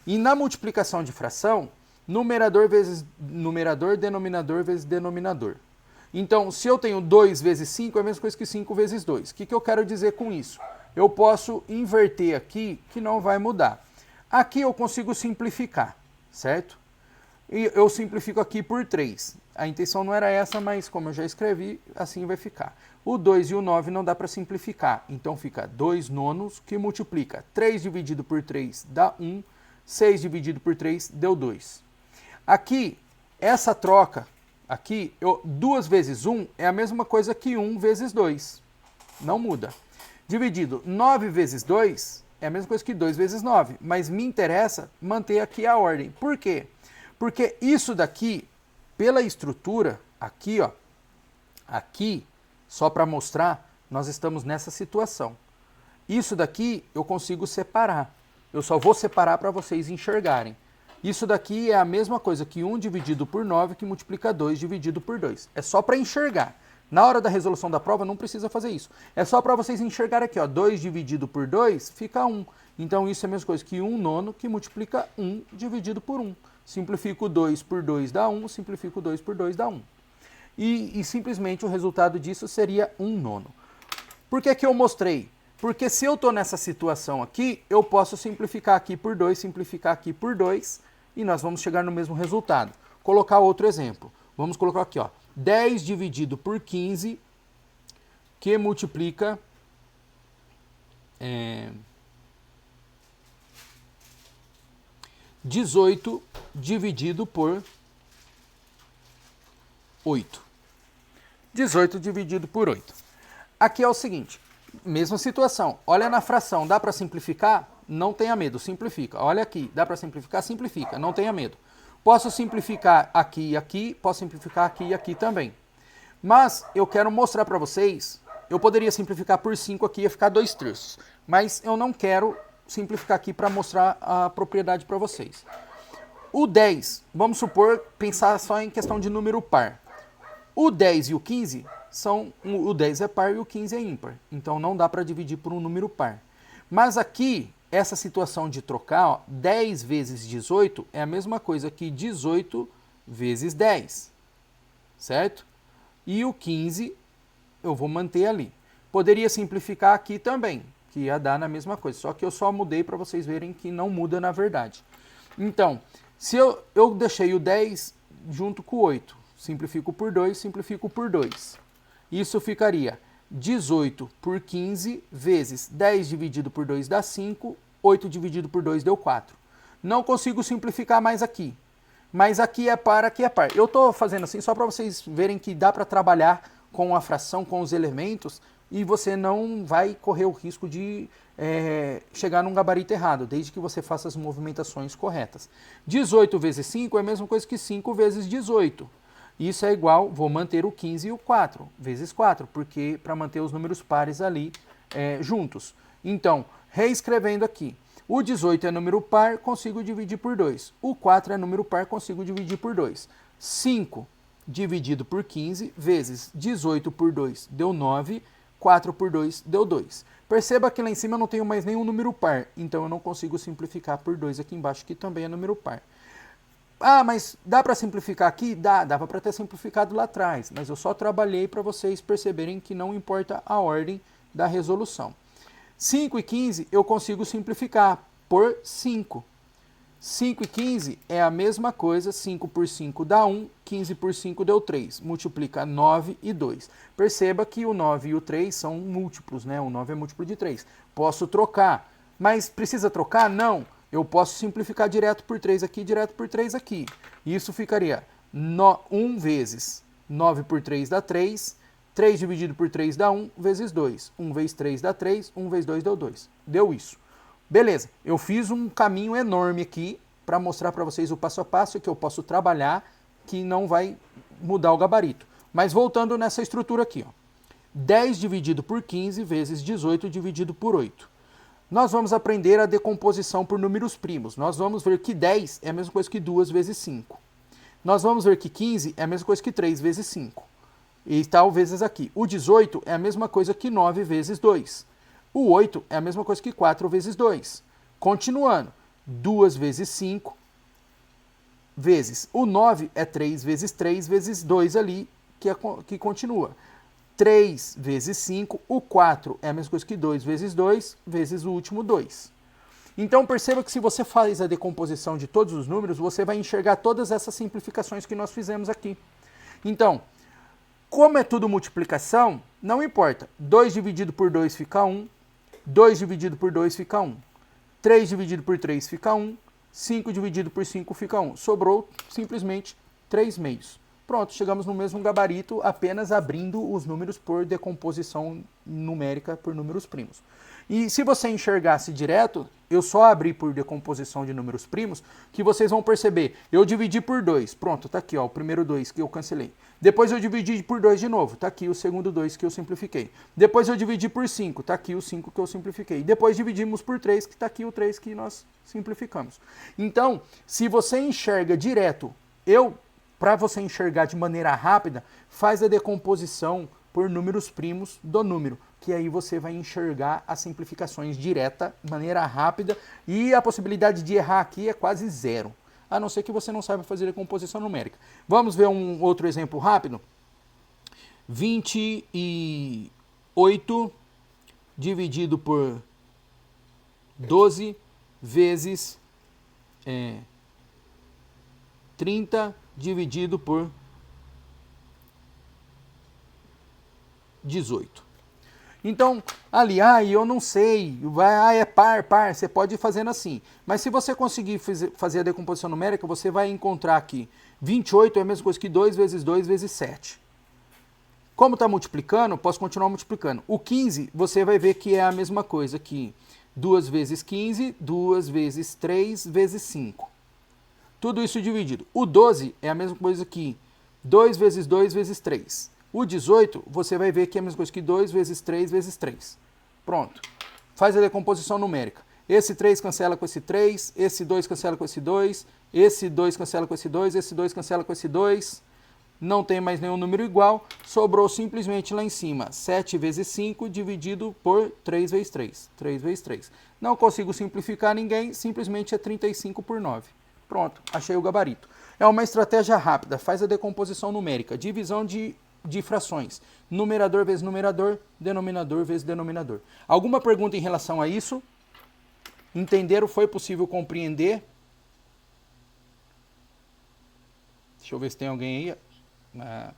A: E na multiplicação de fração, numerador vezes numerador, denominador vezes denominador. Então, se eu tenho 2 vezes 5, é a mesma coisa que 5 vezes 2. O que eu quero dizer com isso? Eu posso inverter aqui, que não vai mudar. Aqui eu consigo simplificar, certo? E eu simplifico aqui por 3. A intenção não era essa, mas como eu já escrevi, assim vai ficar. O 2 e o 9 não dá para simplificar. Então fica 2 nonos, que multiplica 3 dividido por 3 dá 1, 6 dividido por 3 deu 2. Aqui, essa troca, aqui, 2 vezes 1 é a mesma coisa que 1 vezes 2. Não muda. Dividido 9 vezes 2 é a mesma coisa que 2 vezes 9. Mas me interessa manter aqui a ordem. Por quê? Porque isso daqui, pela estrutura, aqui, ó, aqui, só para mostrar, nós estamos nessa situação. Isso daqui eu consigo separar. Eu só vou separar para vocês enxergarem. Isso daqui é a mesma coisa que 1 dividido por 9, que multiplica 2 dividido por 2. É só para enxergar. Na hora da resolução da prova não precisa fazer isso. É só para vocês enxergarem aqui, ó, 2 dividido por 2 fica 1. Então isso é a mesma coisa que 1 nono, que multiplica 1 dividido por 1. Simplifico 2 por 2 dá 1, simplifico 2 por 2 dá 1. E simplesmente o resultado disso seria 1 nono. Por que que eu mostrei? Porque se eu estou nessa situação aqui, eu posso simplificar aqui por 2, simplificar aqui por 2, e nós vamos chegar no mesmo resultado. Colocar outro exemplo. Vamos colocar aqui, ó, 10 dividido por 15, que multiplica 18 dividido por 8. 18 dividido por 8. Aqui é o seguinte, mesma situação. Olha na fração, dá para simplificar? Não tenha medo, simplifica. Olha aqui, dá para simplificar? Simplifica, não tenha medo. Posso simplificar aqui e aqui, posso simplificar aqui e aqui também. Mas eu quero mostrar para vocês, eu poderia simplificar por 5 aqui, ia ficar 2/3. Mas eu não quero simplificar aqui para mostrar a propriedade para vocês. O 10, vamos supor, pensar só em questão de número par. O 10 e o 15 o 10 é par e o 15 é ímpar. Então não dá para dividir por um número par. Mas aqui, essa situação de trocar, ó, 10 vezes 18 é a mesma coisa que 18 vezes 10. Certo? E o 15 eu vou manter ali. Poderia simplificar aqui também, que ia dar na mesma coisa. Só que eu só mudei para vocês verem que não muda na verdade. Então, se eu deixei o 10 junto com o 8, simplifico por 2, simplifico por 2. Isso ficaria 18 por 15 vezes 10 dividido por 2 dá 5, 8 dividido por 2 deu 4. Não consigo simplificar mais aqui. Mas aqui é par, aqui é par. Eu estou fazendo assim só para vocês verem que dá para trabalhar com a fração, com os elementos, e você não vai correr o risco de chegar num gabarito errado, desde que você faça as movimentações corretas. 18 vezes 5 é a mesma coisa que 5 vezes 18. Isso é igual, vou manter o 15 e o 4, vezes 4, porque para manter os números pares ali juntos. Então, reescrevendo aqui, o 18 é número par, consigo dividir por 2. O 4 é número par, consigo dividir por 2. 5 dividido por 15, vezes 18 por 2 deu 9, 4 por 2 deu 2. Perceba que lá em cima eu não tenho mais nenhum número par, então eu não consigo simplificar por 2 aqui embaixo, que também é número par. Ah, mas dá para simplificar aqui? Dava para ter simplificado lá atrás, mas eu só trabalhei para vocês perceberem que não importa a ordem da resolução. 5 e 15 eu consigo simplificar por 5. 5 e 15 é a mesma coisa, 5 por 5 dá 1, 15 por 5 deu 3. Multiplica 9 e 2. Perceba que o 9 e o 3 são múltiplos, né? O 9 é múltiplo de 3. Posso trocar, mas precisa trocar? Não. Eu posso simplificar direto por 3 aqui, direto por 3 aqui. Isso ficaria 1 vezes 9 por 3 dá 3, 3 dividido por 3 dá 1, vezes 2. 1 vezes 3 dá 3, 1 vezes 2 deu 2. Deu isso. Beleza, eu fiz um caminho enorme aqui para mostrar para vocês o passo a passo que eu posso trabalhar, que não vai mudar o gabarito. Mas voltando nessa estrutura aqui, ó. 10 dividido por 15 vezes 18 dividido por 8. Nós vamos aprender a decomposição por números primos. Nós vamos ver que 10 é a mesma coisa que 2 vezes 5. Nós vamos ver que 15 é a mesma coisa que 3 vezes 5. E tal vezes aqui. O 18 é a mesma coisa que 9 vezes 2. O 8 é a mesma coisa que 4 vezes 2. Continuando, 2 vezes 5 vezes o 9 é 3 vezes 3 vezes 2 ali, que continua. 3 vezes 5, o 4 é a mesma coisa que 2 vezes 2 vezes o último 2. Então perceba que se você faz a decomposição de todos os números, você vai enxergar todas essas simplificações que nós fizemos aqui. Então, como é tudo multiplicação, não importa. 2 dividido por 2 fica 1. 2 dividido por 2 fica 1. 3 dividido por 3 fica 1. 5 dividido por 5 fica 1. Sobrou simplesmente 3 meios. Pronto, chegamos no mesmo gabarito, apenas abrindo os números por decomposição numérica por números primos. E se você enxergasse direto, eu só abri por decomposição de números primos, que vocês vão perceber. Eu dividi por 2, pronto, tá aqui ó, o primeiro 2 que eu cancelei. Depois eu dividi por 2 de novo, tá aqui o segundo 2 que eu simplifiquei. Depois eu dividi por 5, tá aqui o 5 que eu simplifiquei. Depois dividimos por 3, que tá aqui o 3 que nós simplificamos. Então, se você enxerga direto, para você enxergar de maneira rápida, faz a decomposição por números primos do número, que aí você vai enxergar as simplificações direta, de maneira rápida, e a possibilidade de errar aqui é quase zero, a não ser que você não saiba fazer decomposição numérica. Vamos ver um outro exemplo rápido? 28 dividido por 12 vezes 30 dividido por 18. Então, ali, eu não sei, é par, você pode ir fazendo assim. Mas se você conseguir fazer a decomposição numérica, você vai encontrar aqui 28 é a mesma coisa que 2 vezes 2 vezes 7. Como está multiplicando, posso continuar multiplicando. O 15, você vai ver que é a mesma coisa que 2 vezes 15, 2 vezes 3 vezes 5. Tudo isso dividido. O 12 é a mesma coisa que 2 vezes 2 vezes 3. O 18, você vai ver que é a mesma coisa que 2 vezes 3 vezes 3. Pronto. Faz a decomposição numérica. Esse 3 cancela com esse 3, esse 2 cancela com esse 2, esse 2 cancela com esse 2, esse 2 cancela com esse 2. Não tem mais nenhum número igual. Sobrou simplesmente lá em cima 7 vezes 5 dividido por 3 vezes 3. 3 vezes 3. Não consigo simplificar ninguém, simplesmente é 35 por 9. Pronto, achei o gabarito. É uma estratégia rápida, faz a decomposição numérica, divisão de frações, numerador vezes numerador, denominador vezes denominador. Alguma pergunta em relação a isso? Entenderam? Foi possível compreender? Deixa eu ver se tem alguém aí.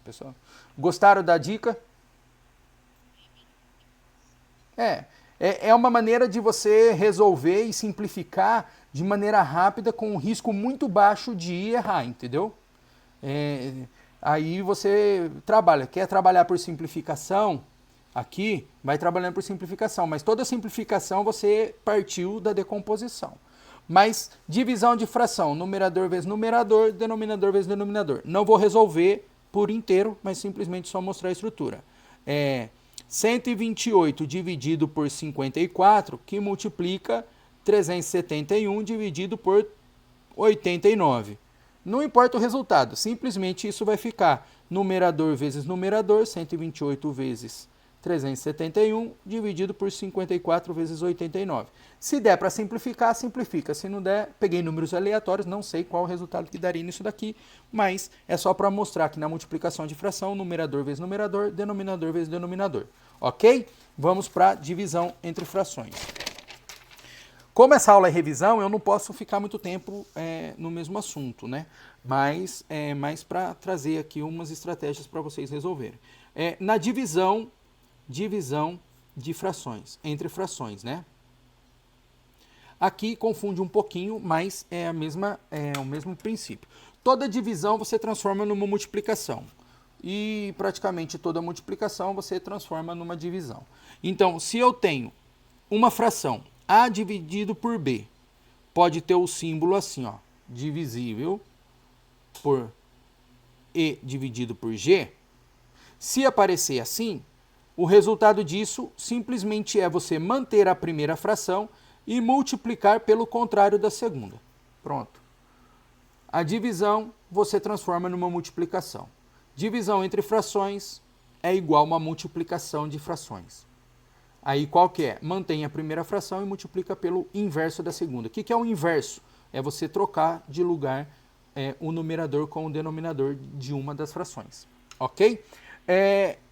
A: Pessoal, gostaram da dica? É uma maneira de você resolver e simplificar de maneira rápida com um risco muito baixo de errar, entendeu? Aí você trabalha. Quer trabalhar por simplificação? Aqui, vai trabalhando por simplificação. Mas toda simplificação você partiu da decomposição. Mas divisão de fração, numerador vezes numerador, denominador vezes denominador. Não vou resolver por inteiro, mas simplesmente só mostrar a estrutura. 128 dividido por 54, que multiplica 371 dividido por 89. Não importa o resultado, simplesmente isso vai ficar numerador vezes numerador, 128 vezes 371, dividido por 54 vezes 89. Se der para simplificar, simplifica. Se não der, peguei números aleatórios, não sei qual o resultado que daria nisso daqui, mas é só para mostrar que na multiplicação de fração, numerador vezes numerador, denominador vezes denominador. Ok? Vamos para divisão entre frações. Como essa aula é revisão, eu não posso ficar muito tempo no mesmo assunto, né? Mas é mais para trazer aqui umas estratégias para vocês resolverem. Na divisão de frações, entre frações, né? Aqui confunde um pouquinho, mas é o mesmo princípio. Toda divisão você transforma numa multiplicação. E praticamente toda multiplicação você transforma numa divisão. Então, se eu tenho uma fração A dividido por B, pode ter o símbolo assim, ó, divisível por E dividido por G. Se aparecer assim, o resultado disso simplesmente é você manter a primeira fração e multiplicar pelo contrário da segunda. Pronto. A divisão você transforma numa multiplicação. Divisão entre frações é igual a uma multiplicação de frações. Aí qual que é? Mantém a primeira fração e multiplica pelo inverso da segunda. O que é o inverso? É você trocar de lugar o numerador com o denominador de uma das frações. Ok?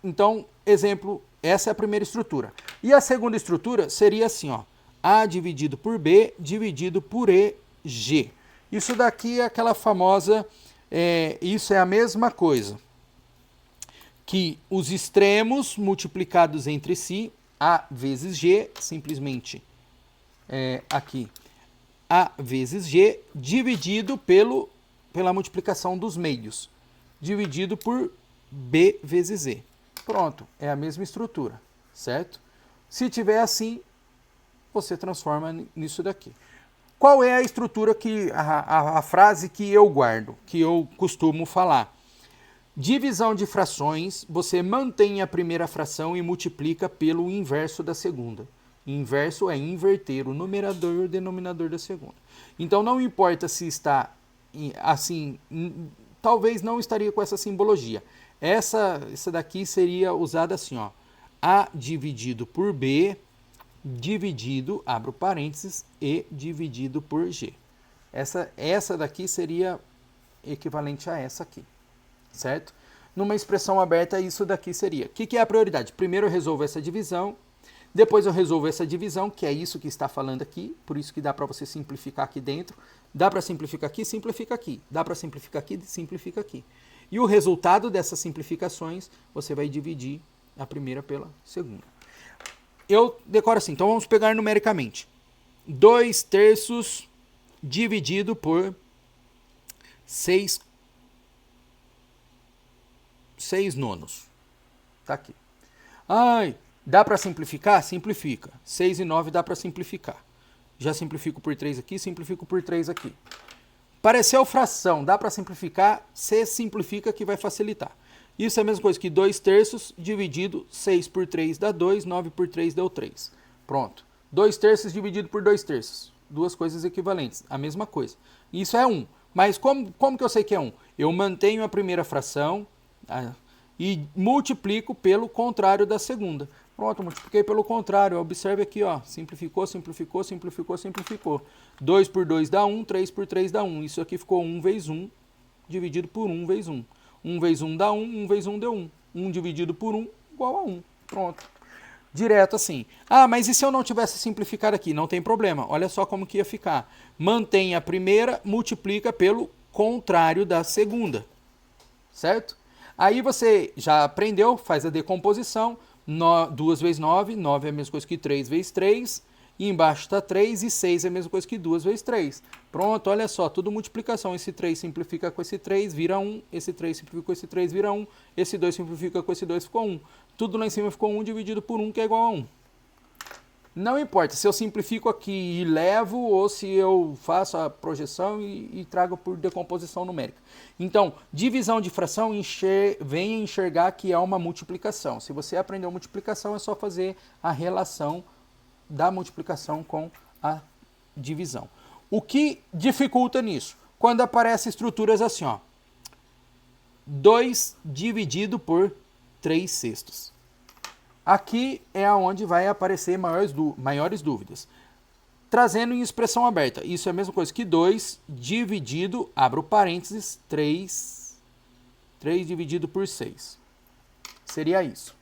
A: Então, exemplo, essa é a primeira estrutura. E a segunda estrutura seria assim, ó. A dividido por B dividido por EG. Isso daqui é aquela famosa, isso é a mesma coisa que os extremos multiplicados entre si, A vezes G, simplesmente aqui, A vezes G, dividido pela multiplicação dos meios, dividido por B vezes Z. Pronto, é a mesma estrutura, certo? Se tiver assim, você transforma nisso daqui. Qual é a estrutura a frase que eu guardo, que eu costumo falar? Divisão de frações, você mantém a primeira fração e multiplica pelo inverso da segunda. Inverso é inverter o numerador e o denominador da segunda. Então não importa se está assim, talvez não estaria com essa simbologia. Essa daqui seria usada assim, ó. A dividido por B dividido, abro parênteses, E dividido por G. Essa daqui seria equivalente a essa aqui, certo? Numa expressão aberta, isso daqui seria. O que é a prioridade? Primeiro eu resolvo essa divisão, depois eu resolvo essa divisão, que é isso que está falando aqui, por isso que dá para você simplificar aqui dentro. Dá para simplificar aqui, simplifica aqui. Dá para simplificar aqui, simplifica aqui. E o resultado dessas simplificações, você vai dividir a primeira pela segunda. Eu decoro assim, então vamos pegar numericamente. 2/3 dividido por 6 nonos. Tá aqui. Ai, dá para simplificar? Simplifica. 6 e 9 dá para simplificar. Já simplifico por 3 aqui, simplifico por 3 aqui. Pareceu fração, dá para simplificar? Você simplifica que vai facilitar. Isso é a mesma coisa que 2/3 dividido 6 por 3 dá 2, 9 por 3 deu 3. Pronto. 2/3 dividido por 2/3. Duas coisas equivalentes. A mesma coisa. Isso é 1. Mas como que eu sei que é 1? Eu mantenho a primeira fração e multiplico pelo contrário da segunda. Pronto, multipliquei pelo contrário. Observe aqui, ó. Simplificou, simplificou, simplificou, simplificou. 2 por 2 dá 1, 3 por 3 dá 1. Isso aqui ficou 1 vezes 1 dividido por 1 vezes 1. 1 vezes 1 dá 1, 1 vezes 1 deu 1. 1 dividido por 1 igual a 1. Pronto. Direto assim. Ah, mas e se eu não tivesse simplificado aqui? Não tem problema. Olha só como que ia ficar. Mantém a primeira, multiplica pelo contrário da segunda. Certo? Aí você já aprendeu, faz a decomposição. 2 vezes 9, 9 é a mesma coisa que 3 vezes 3. E embaixo está 3 e 6 é a mesma coisa que 2 vezes 3. Pronto, olha só, tudo multiplicação. Esse 3 simplifica com esse 3, vira 1. Esse 3 simplifica com esse 3, vira 1. Esse 2 simplifica com esse 2, ficou 1. Tudo lá em cima ficou 1 dividido por 1, que é igual a 1. Não importa se eu simplifico aqui e levo ou se eu faço a projeção e trago por decomposição numérica. Então, divisão de fração, venha enxergar que é uma multiplicação. Se você aprendeu multiplicação, é só fazer a relação da multiplicação com a divisão. O que dificulta nisso? Quando aparecem estruturas assim, ó. 2 dividido por 3 sextos. Aqui é onde vai aparecer maiores dúvidas. Trazendo em expressão aberta, isso é a mesma coisa que 2 dividido, abro parênteses, 3 dividido por 6. Seria isso.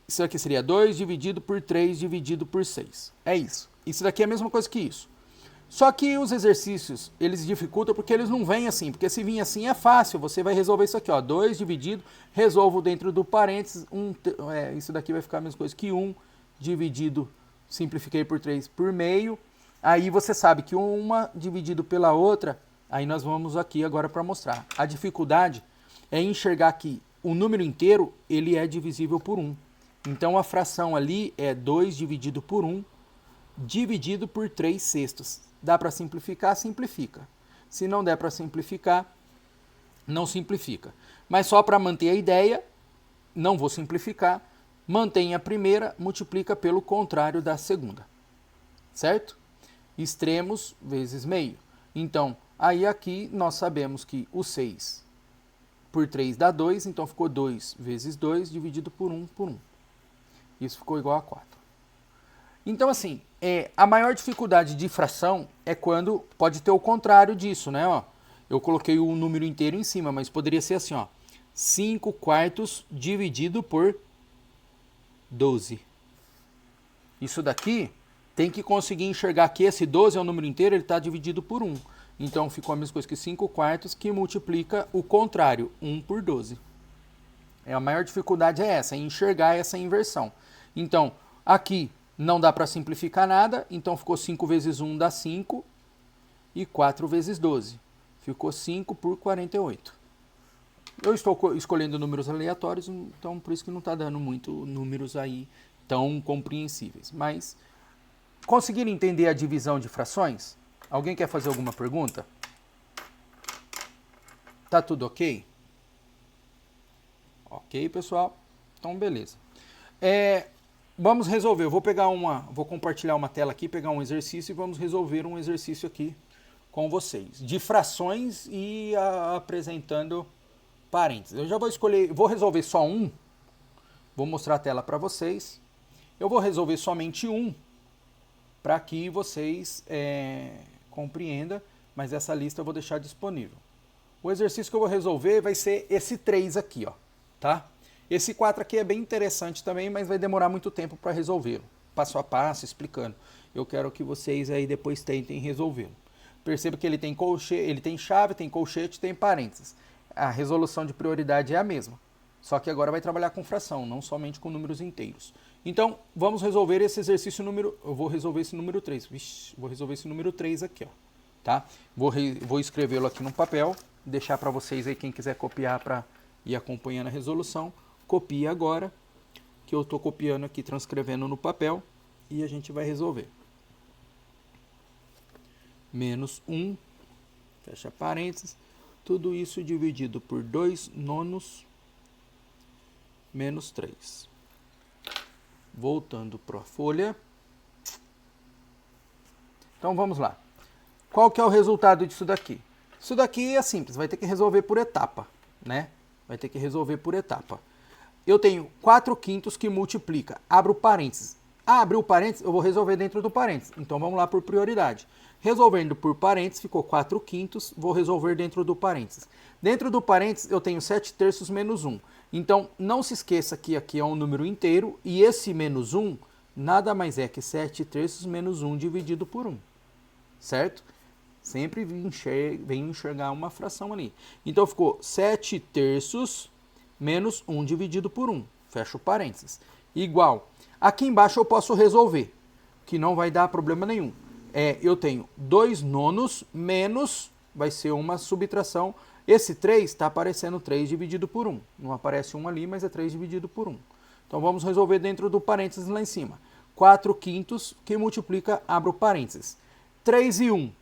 A: Isso aqui seria 2 dividido por 3 dividido por 6. É isso. Isso daqui é a mesma coisa que isso. Só que os exercícios, eles dificultam porque eles não vêm assim. Porque se vir assim é fácil, você vai resolver isso aqui, ó. 2 dividido, resolvo dentro do parênteses, isso daqui vai ficar a mesma coisa que 1 dividido, simplifiquei por 3 por meio. Aí você sabe que uma dividido pela outra, aí nós vamos aqui agora para mostrar. A dificuldade é enxergar que o número inteiro, ele é divisível por 1. Então a fração ali é 2 dividido por 1, dividido por 3 sextos. Dá para simplificar? Simplifica. Se não der para simplificar, não simplifica. Mas só para manter a ideia, não vou simplificar, mantém a primeira, multiplica pelo contrário da segunda. Certo? Extremos vezes meio. Então, aí aqui nós sabemos que o 6 por 3 dá 2, então ficou 2 vezes 2 dividido por 1 por 1. Isso ficou igual a 4. Então, assim, a maior dificuldade de fração é quando pode ter o contrário disso, né? Ó, eu coloquei o número inteiro em cima, mas poderia ser assim, ó. 5 quartos dividido por 12. Isso daqui tem que conseguir enxergar que esse 12 é o número inteiro, ele está dividido por 1. Então, ficou a mesma coisa que 5 quartos, que multiplica o contrário, 1 por 12. A maior dificuldade é essa, é enxergar essa inversão. Então, aqui não dá para simplificar nada, então ficou 5 vezes 1 dá 5 e 4 vezes 12. Ficou 5 por 48. Eu estou escolhendo números aleatórios, então por isso que não está dando muito números aí tão compreensíveis. Mas, conseguiram entender a divisão de frações? Alguém quer fazer alguma pergunta? Tá tudo ok? Ok, pessoal? Então, beleza. Vamos resolver. Eu vou compartilhar uma tela aqui, pegar um exercício e vamos resolver um exercício aqui com vocês. De frações e apresentando parênteses. Eu já vou resolver só um. Vou mostrar a tela para vocês. Eu vou resolver somente um, para que vocês compreendam, mas essa lista eu vou deixar disponível. O exercício que eu vou resolver vai ser esse 3 aqui, ó, tá? Esse 4 aqui é bem interessante também, mas vai demorar muito tempo para resolvê-lo. Passo a passo, explicando. Eu quero que vocês aí depois tentem resolvê-lo. Perceba que ele tem chave, tem colchete, tem parênteses. A resolução de prioridade é a mesma. Só que agora vai trabalhar com fração, não somente com números inteiros. Então, vamos resolver esse exercício número... Eu vou resolver esse número 3. Vixe, vou resolver esse número 3 aqui, ó. Tá? Vou escrevê-lo aqui no papel, deixar para vocês aí, quem quiser copiar para ir acompanhando a resolução. Copia agora, que eu estou copiando aqui, transcrevendo no papel, e a gente vai resolver. Menos 1, fecha parênteses, tudo isso dividido por 2 nonos, menos 3. Voltando para a folha. Então vamos lá. Qual que é o resultado disso daqui? Isso daqui é simples, vai ter que resolver por etapa, né? Vai ter que resolver por etapa. Eu tenho 4 quintos que multiplica. Abro parênteses. Abriu parênteses, eu vou resolver dentro do parênteses. Então vamos lá por prioridade. Resolvendo por parênteses, ficou 4 quintos. Vou resolver dentro do parênteses. Dentro do parênteses, eu tenho 7 terços menos 1. Então, não se esqueça que aqui é um número inteiro. E esse menos 1, nada mais é que 7 terços menos 1 dividido por 1. Certo? Sempre vem enxergar uma fração ali. Então, ficou 7 terços menos 1 dividido por 1. Fecho parênteses. Igual. Aqui embaixo eu posso resolver, que não vai dar problema nenhum. Eu tenho 2 nonos menos, vai ser uma subtração. Esse 3 está aparecendo 3 dividido por 1. Não aparece 1 ali, mas é 3 dividido por 1. Então vamos resolver dentro do parênteses lá em cima. 4 quintos que multiplica, abro parênteses. 3 e 1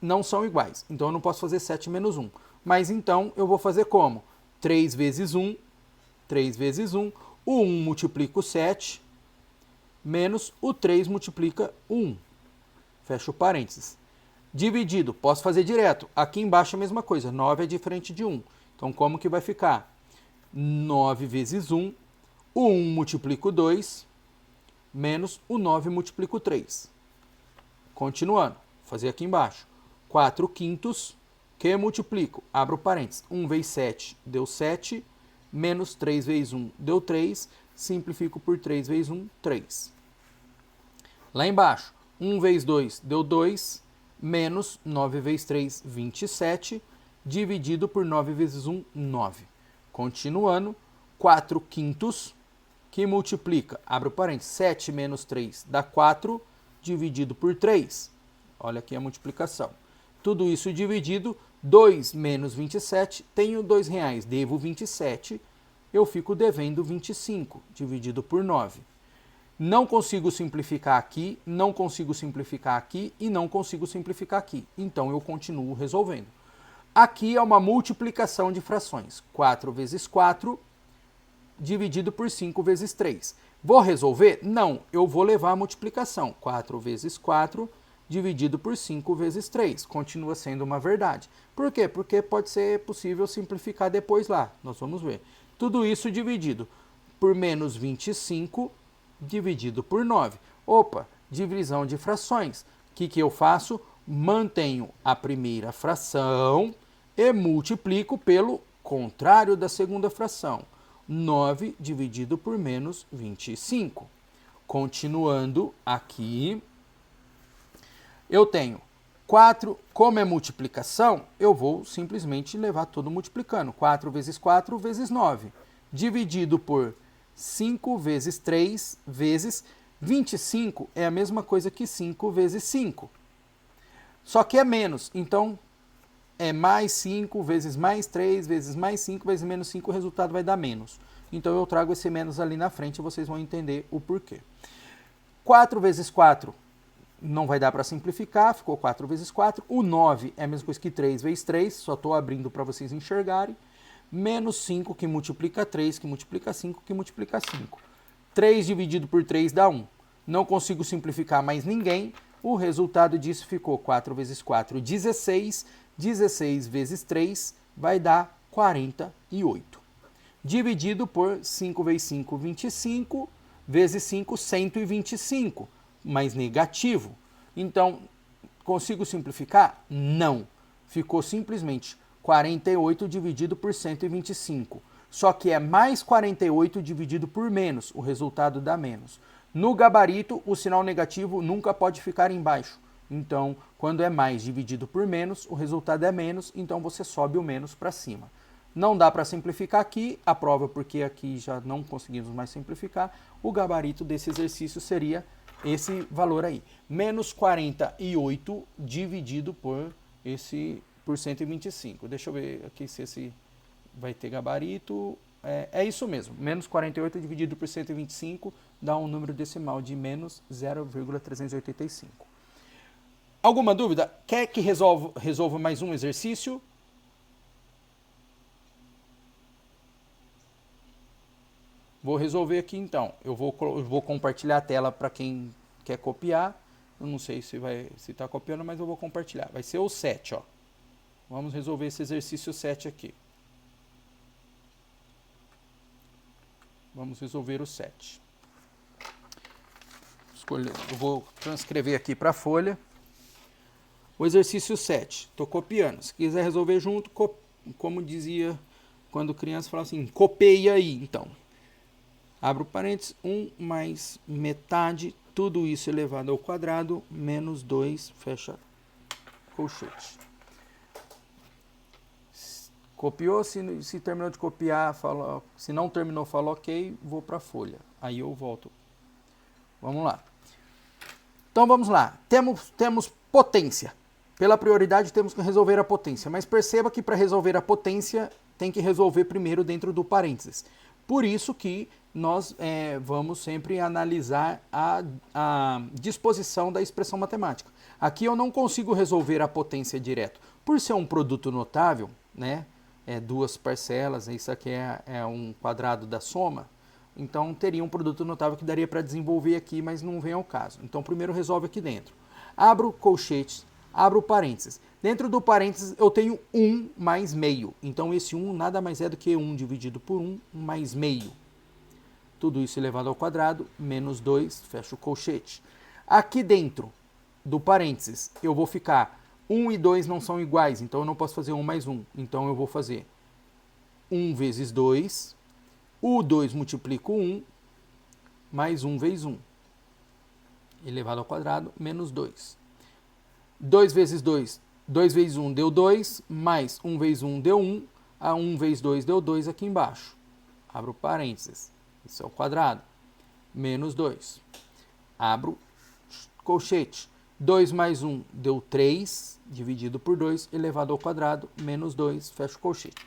A: não são iguais, então eu não posso fazer 7 menos 1. Mas então eu vou fazer como? 3 vezes 1, 3 vezes 1, o 1 multiplica o 7, menos o 3 multiplica o 1. Fecho parênteses. Dividido, posso fazer direto. Aqui embaixo é a mesma coisa, 9 é diferente de 1. Então, como que vai ficar? 9 vezes 1, o 1 multiplico 2, menos o 9 multiplico 3. Continuando, vou fazer aqui embaixo. 4 quintos, que multiplico, abro parênteses, 1 vezes 7 deu 7, menos 3 vezes 1 deu 3, simplifico por 3 vezes 1, 3. Lá embaixo, 1 vezes 2 deu 2, menos 9 vezes 3, 27, dividido por 9 vezes 1, 9. Continuando, 4 quintos, que multiplica, abre o parênteses, 7 menos 3 dá 4, dividido por 3. Olha aqui a multiplicação. Tudo isso dividido, 2 menos 27, tenho R$2, devo 27, eu fico devendo 25, dividido por 9. Não consigo simplificar aqui, não consigo simplificar aqui e não consigo simplificar aqui. Então, eu continuo resolvendo. Aqui é uma multiplicação de frações. 4 vezes 4, dividido por 5 vezes 3. Vou resolver? Não, eu vou levar a multiplicação. 4 vezes 4, dividido por 5 vezes 3. Continua sendo uma verdade. Por quê? Porque pode ser possível simplificar depois lá. Nós vamos ver. Tudo isso dividido por menos 25, dividido por 9. Opa, divisão de frações. O que eu faço? Mantenho a primeira fração e multiplico pelo contrário da segunda fração. 9 dividido por menos 25. Continuando aqui, eu tenho 4, como é multiplicação, eu vou simplesmente levar tudo multiplicando. 4 vezes 4 vezes 9, dividido por 5 vezes 3 vezes 25 é a mesma coisa que 5 vezes 5. Só que é menos, então é mais 5 vezes mais 3 vezes mais 5 vezes menos 5, o resultado vai dar menos. Então eu trago esse menos ali na frente e vocês vão entender o porquê. 4 vezes 4 não vai dar para simplificar, ficou 4 vezes 4. O 9 é a mesma coisa que 3 vezes 3, só estou abrindo para vocês enxergarem. Menos 5 que multiplica 3, que multiplica 5, que multiplica 5. 3 dividido por 3 dá 1. Não consigo simplificar mais ninguém. O resultado disso ficou 4 vezes 4, 16. 16 vezes 3 vai dar 48. Dividido por 5 vezes 5, 25. Vezes 5, 125. Mais negativo. Então, consigo simplificar? Não. Ficou simplesmente 48 dividido por 125. Só que é mais 48 dividido por menos. O resultado dá menos. No gabarito, o sinal negativo nunca pode ficar embaixo. Então, quando é mais dividido por menos, o resultado é menos, então você sobe o menos para cima. Não dá para simplificar aqui, a prova porque aqui já não conseguimos mais simplificar. O gabarito desse exercício seria esse valor aí. Menos 48 dividido por 125. Deixa eu ver aqui se esse vai ter gabarito. É isso mesmo. Menos 48 dividido por 125 dá um número decimal de menos 0,385. Alguma dúvida? Quer que resolva mais um exercício? Vou resolver aqui então. Eu vou compartilhar a tela para quem quer copiar. Eu não sei se está copiando, mas eu vou compartilhar. Vai ser o 7, ó. Vamos resolver esse exercício 7 aqui. Vamos resolver o 7. Eu vou transcrever aqui para a folha. O exercício 7. Estou copiando. Se quiser resolver junto, como dizia quando criança, falava assim, copeia aí, então. Abro parênteses, 1 mais metade, tudo isso elevado ao quadrado, menos 2, fecha colchete. Copiou, se terminou de copiar, se não terminou, fala ok, vou para a folha. Aí eu volto. Vamos lá. Então vamos lá. Temos potência. Pela prioridade temos que resolver a potência, mas perceba que para resolver a potência tem que resolver primeiro dentro do parênteses. Por isso que nós vamos sempre analisar a disposição da expressão matemática. Aqui eu não consigo resolver a potência direto. Por ser um produto notável, né, duas parcelas, isso aqui é um quadrado da soma, então teria um produto notável que daria para desenvolver aqui, mas não vem ao caso. Então primeiro resolve aqui dentro. Abro colchetes, abro parênteses. Dentro do parênteses eu tenho 1 mais meio. Então esse 1 nada mais é do que 1 dividido por 1 mais meio. Tudo isso elevado ao quadrado, menos 2, fecha o colchete. Aqui dentro do parênteses eu vou ficar 1 e 2 não são iguais, então eu não posso fazer 1 mais 1. Então eu vou fazer 1 vezes 2, o 2 multiplica o 1, mais 1 vezes 1, elevado ao quadrado, menos 2. 2 vezes 2, 2 vezes 1 deu 2, mais 1 vezes 1 deu 1, a 1 vezes 2 deu 2 aqui embaixo. Abro parênteses, isso é o quadrado, menos 2. Abro colchete, 2 mais 1 deu 3, dividido por 2, elevado ao quadrado, menos 2, fecho o colchete.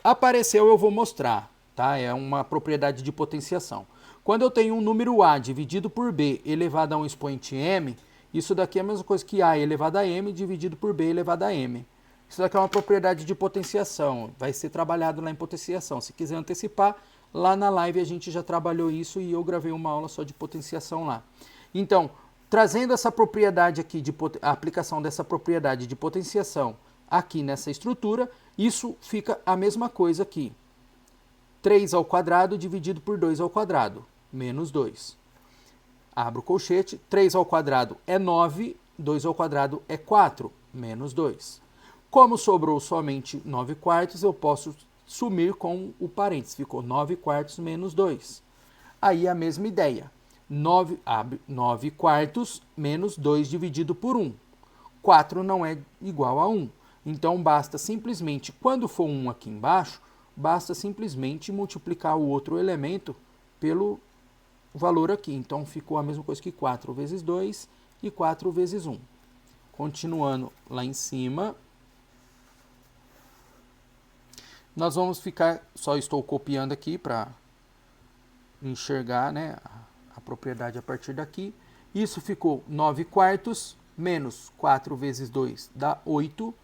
A: Apareceu, eu vou mostrar, tá? É uma propriedade de potenciação. Quando eu tenho um número A dividido por B elevado a um expoente M, isso daqui é a mesma coisa que A elevado a M dividido por B elevado a M. Isso daqui é uma propriedade de potenciação, vai ser trabalhado lá em potenciação. Se quiser antecipar, lá na live a gente já trabalhou isso e eu gravei uma aula só de potenciação lá. Então, trazendo essa propriedade aqui, a aplicação dessa propriedade de potenciação aqui nessa estrutura, isso fica a mesma coisa aqui. 3 ao quadrado dividido por 2 ao quadrado, menos 2. Abro o colchete, 3 ao quadrado é 9, 2 ao quadrado é 4, menos 2. Como sobrou somente 9 quartos, eu posso sumir com o parênteses, ficou 9 quartos menos 2. Aí a mesma ideia, 9 quartos menos 2 dividido por 1. 4 não é igual a 1, então basta simplesmente, quando for 1 aqui embaixo, basta simplesmente multiplicar o outro elemento pelo valor aqui. Então ficou a mesma coisa que 4 vezes 2 e 4 vezes 1. Continuando lá em cima, nós vamos ficar, só estou copiando aqui para enxergar, né, a propriedade a partir daqui. Isso ficou 9 quartos menos 4 vezes 2 dá 8,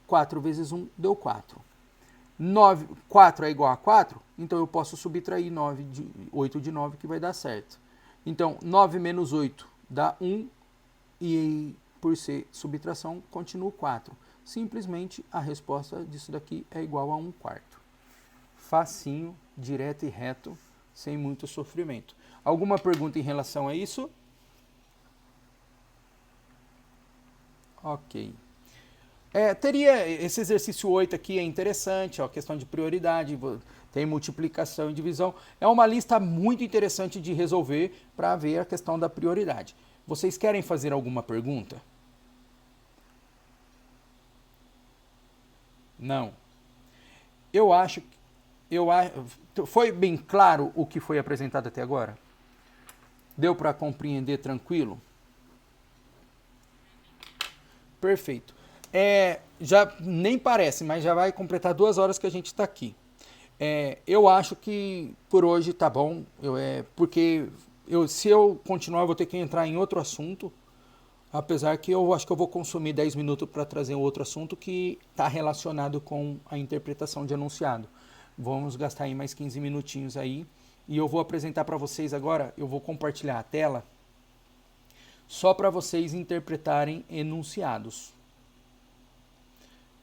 A: 4 vezes 1 deu 4. 4 é igual a 4, então eu posso subtrair 8 de 9 que vai dar certo. Então 9 menos 8 dá 1 e por ser subtração continua 4. Simplesmente a resposta disso daqui é igual a 1 quarto. Facinho, direto e reto, sem muito sofrimento. Alguma pergunta em relação a isso? Ok. Teria esse exercício 8 aqui, é interessante, ó, questão de prioridade, tem multiplicação e divisão. É uma lista muito interessante de resolver para ver a questão da prioridade. Vocês querem fazer alguma pergunta? Não. Foi bem claro o que foi apresentado até agora? Deu para compreender tranquilo? Perfeito. Já nem parece, mas já vai completar 2 horas que a gente está aqui. Eu acho que por hoje tá bom, porque se eu continuar eu vou ter que entrar em outro assunto, apesar que eu acho que eu vou consumir 10 minutos para trazer um outro assunto que está relacionado com a interpretação de enunciado. Vamos gastar aí mais 15 minutinhos aí e eu vou apresentar para vocês agora, eu vou compartilhar a tela só para vocês interpretarem enunciados.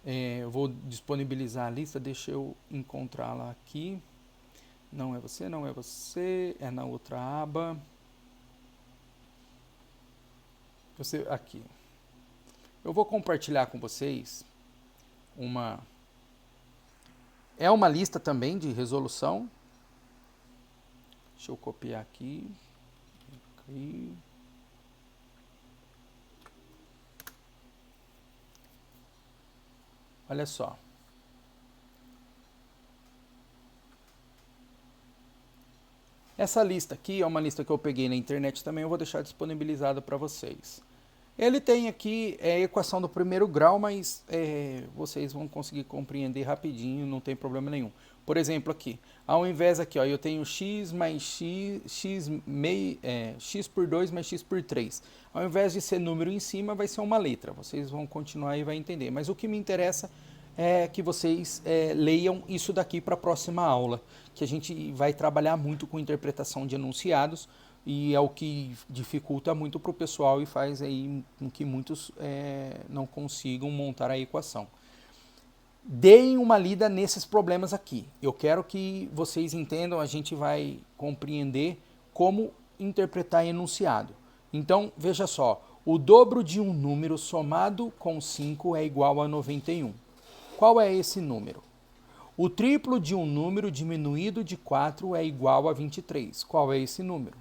A: Eu vou disponibilizar a lista, deixa eu encontrá-la aqui. Não é você, é na outra aba. Aqui. Eu vou compartilhar com vocês é uma lista também de resolução. Deixa eu copiar aqui. Olha só. Essa lista aqui é uma lista que eu peguei na internet também, eu vou deixar disponibilizada para vocês. Ele tem aqui a equação do primeiro grau, mas vocês vão conseguir compreender rapidinho, não tem problema nenhum. Por exemplo, aqui, ao invés aqui, ó, eu tenho x mais x por 2 mais x por 3. Ao invés de ser número em cima, vai ser uma letra. Vocês vão continuar e vai entender. Mas o que me interessa é que vocês leiam isso daqui para a próxima aula, que a gente vai trabalhar muito com interpretação de enunciados, e é o que dificulta muito para o pessoal e faz aí com que muitos não consigam montar a equação. Deem uma lida nesses problemas aqui. Eu quero que vocês entendam, a gente vai compreender como interpretar enunciado. Então, veja só, o dobro de um número somado com 5 é igual a 91. Qual é esse número? O triplo de um número diminuído de 4 é igual a 23. Qual é esse número?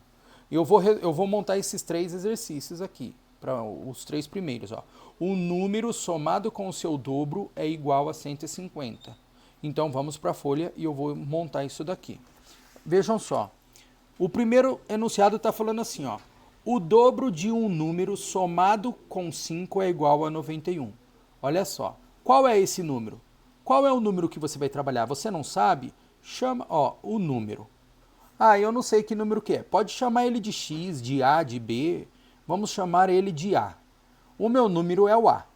A: Eu vou montar esses 3 exercícios aqui, para os 3 primeiros. Ó. O número somado com o seu dobro é igual a 150. Então vamos para a folha e eu vou montar isso daqui. Vejam só. O primeiro enunciado está falando assim, ó. O dobro de um número somado com 5 é igual a 91. Olha só. Qual é esse número? Qual é o número que você vai trabalhar? Você não sabe? Chama, ó, o número. Ah, eu não sei que número que é. Pode chamar ele de X, de A, de B. Vamos chamar ele de A. O meu número é o A.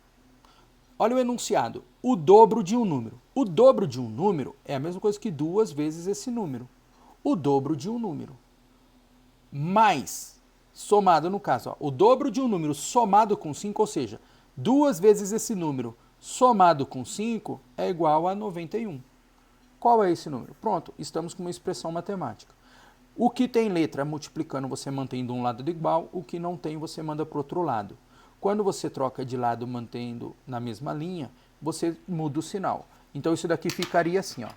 A: Olha o enunciado. O dobro de um número. O dobro de um número é a mesma coisa que 2 vezes esse número. O dobro de um número. Mais, somado no caso, ó, o dobro de um número somado com 5, ou seja, 2 vezes esse número somado com 5 é igual a 91. Qual é esse número? Pronto, estamos com uma expressão matemática. O que tem letra multiplicando, você mantém de um lado igual, o que não tem, você manda para o outro lado. Quando você troca de lado mantendo na mesma linha, você muda o sinal. Então isso daqui ficaria assim, ó.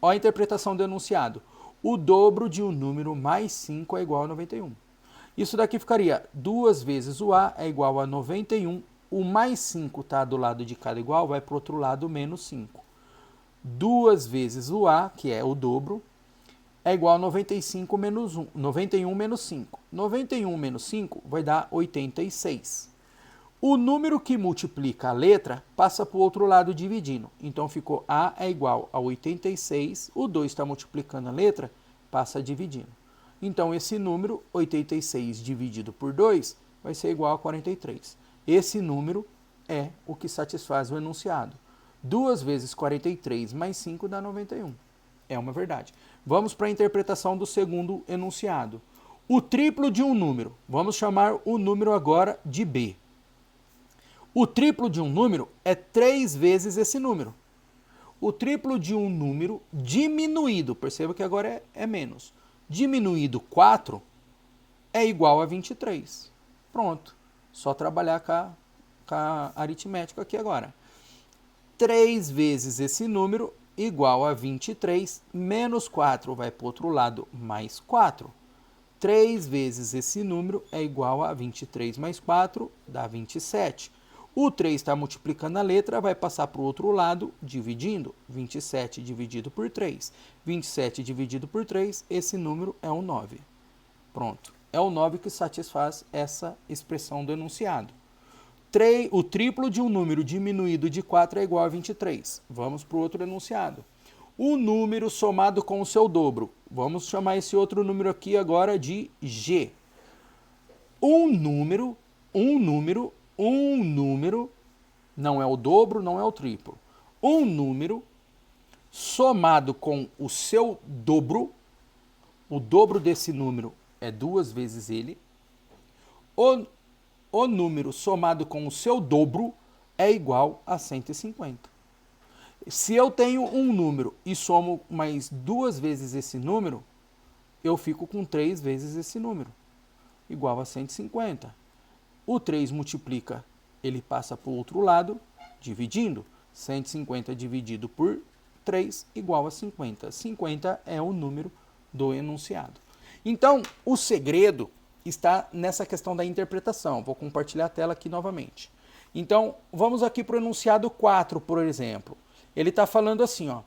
A: Ó a interpretação do enunciado. O dobro de um número mais 5 é igual a 91. Isso daqui ficaria 2 vezes o A é igual a 91. O mais 5 está do lado de cada igual, vai para o outro lado, menos 5. 2 vezes o A, que é o dobro, é igual a 95 menos 1. 91 menos 5. 91 menos 5 vai dar 86. O número que multiplica a letra passa para o outro lado dividindo. Então ficou A é igual a 86. O 2 está multiplicando a letra, passa dividindo. Então esse número, 86 dividido por 2, vai ser igual a 43. Esse número é o que satisfaz o enunciado. 2 vezes 43 mais 5 dá 91. É uma verdade. Vamos para a interpretação do segundo enunciado. O triplo de um número. Vamos chamar o número agora de B. O triplo de um número é 3 vezes esse número. O triplo de um número diminuído, perceba que agora é menos, diminuído 4 é igual a 23. Pronto. Só trabalhar com a aritmética aqui agora. 3 vezes esse número igual a 23, menos 4 vai para o outro lado, mais 4. 3 vezes esse número é igual a 23 mais 4, dá 27. O 3 está multiplicando a letra, vai passar para o outro lado, dividindo. 27 dividido por 3. 27 dividido por 3, esse número é o 9. Pronto. É o 9 que satisfaz essa expressão do enunciado. O triplo de um número diminuído de 4 é igual a 23. Vamos para o outro enunciado. O número somado com o seu dobro. Vamos chamar esse outro número aqui agora de G. Um número, não é o dobro, não é o triplo. Um número somado com o seu dobro, o dobro desse número é 2 vezes ele. O número somado com o seu dobro é igual a 150. Se eu tenho um número e somo mais 2 vezes esse número, eu fico com 3 vezes esse número, igual a 150. O 3 multiplica, ele passa para o outro lado, dividindo. 150 dividido por 3 igual a 50. 50 é o número do enunciado. Então, o segredo está nessa questão da interpretação. Vou compartilhar a tela aqui novamente. Então, vamos aqui para o enunciado 4, por exemplo. Ele está falando assim, ó.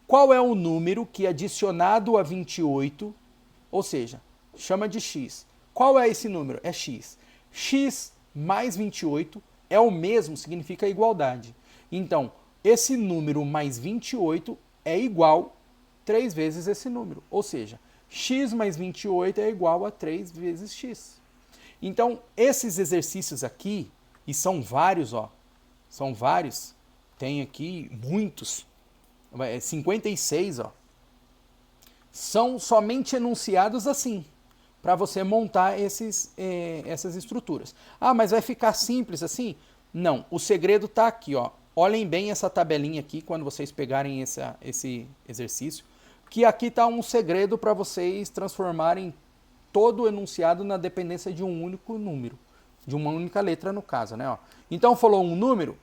A: Qual é o número que adicionado a 28, ou seja, chama de x. Qual é esse número? É x. X mais 28 é o mesmo, significa igualdade. Então, esse número mais 28 é igual 3 vezes esse número. Ou seja, x mais 28 é igual a 3 vezes x. Então, esses exercícios aqui, e são vários, ó. São vários. Tem aqui muitos. 56, ó. São somente enunciados assim. para você montar essas estruturas. Ah, mas vai ficar simples assim? Não, o segredo está aqui, ó. Olhem bem essa tabelinha aqui quando vocês pegarem esse exercício, que aqui está um segredo para vocês transformarem todo o enunciado na dependência de um único número, de uma única letra no caso, né? Ó. Então falou um número,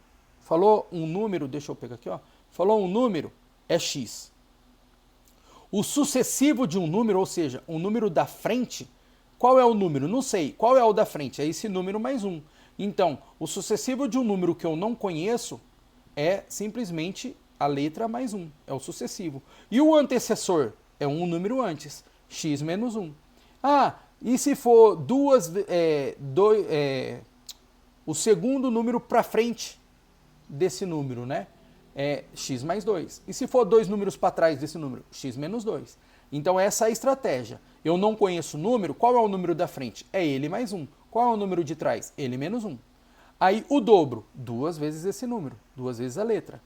A: deixa eu pegar aqui, ó. Falou um número, é x. O sucessivo de um número, ou seja, um número da frente, qual é o número? Não sei. Qual é o da frente? É esse número mais um. Então, o sucessivo de um número que eu não conheço é simplesmente a letra mais um. É o sucessivo. E o antecessor? É um número antes. X menos 1. Ah, e se for o segundo número para frente desse número, né? É x mais 2. E se for dois números para trás desse número? X menos 2. Então essa é a estratégia. Eu não conheço o número, qual é o número da frente? É ele mais 1. Qual é o número de trás? Ele menos 1. Aí o dobro, 2 vezes esse número, 2 vezes a letra.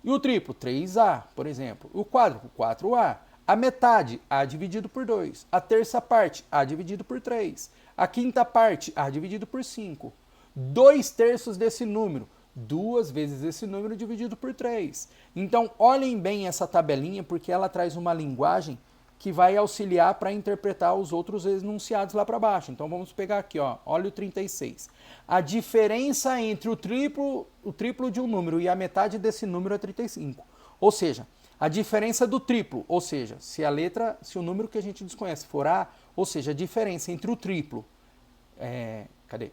A: E o triplo, 3A, por exemplo. O quádruplo, 4A. A metade, A dividido por 2. A terça parte, A dividido por 3. A quinta parte, A dividido por 5. 2/3 desse número, 2 vezes esse número dividido por 3. Então, olhem bem essa tabelinha, porque ela traz uma linguagem que vai auxiliar para interpretar os outros enunciados lá para baixo. Então, vamos pegar aqui, ó, olha o 36. A diferença entre o triplo de um número e a metade desse número é 35. Ou seja, a diferença do triplo, ou seja, se o número que a gente desconhece for A, ou seja, a diferença entre o triplo,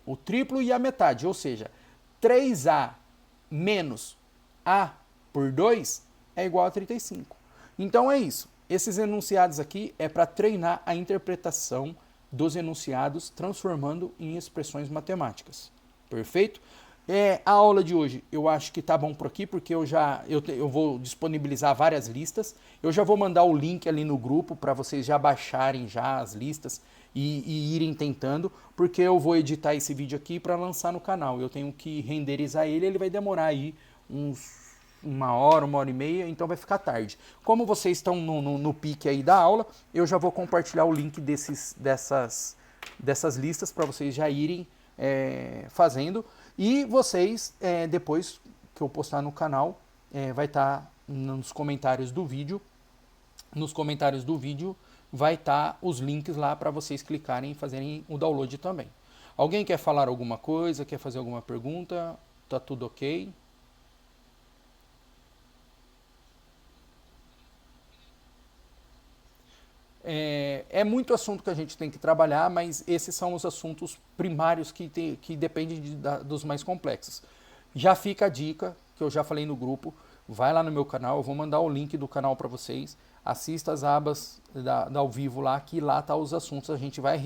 A: o triplo e a metade, ou seja, 3A menos A por 2 é igual a 35. Então é isso. Esses enunciados aqui é para treinar a interpretação dos enunciados, transformando em expressões matemáticas. Perfeito? A aula de hoje eu acho que tá bom por aqui, porque eu vou disponibilizar várias listas. Eu já vou mandar o link ali no grupo para vocês já baixarem já as listas e irem tentando, porque eu vou editar esse vídeo aqui para lançar no canal. Eu tenho que renderizar ele vai demorar aí uma hora e meia, então vai ficar tarde. Como vocês estão no pique aí da aula, eu já vou compartilhar o link dessas listas para vocês já irem fazendo. E vocês, depois que eu postar no canal, vai estar nos comentários do vídeo. Nos comentários do vídeo vai estar os links lá para vocês clicarem e fazerem o download também. Alguém quer falar alguma coisa? Quer fazer alguma pergunta? Tá tudo ok? É muito assunto que a gente tem que trabalhar, mas esses são os assuntos primários que dependem dos mais complexos. Já fica a dica, que eu já falei no grupo, vai lá no meu canal, eu vou mandar o link do canal para vocês, assista as abas da ao vivo lá, que lá tá os assuntos, a gente vai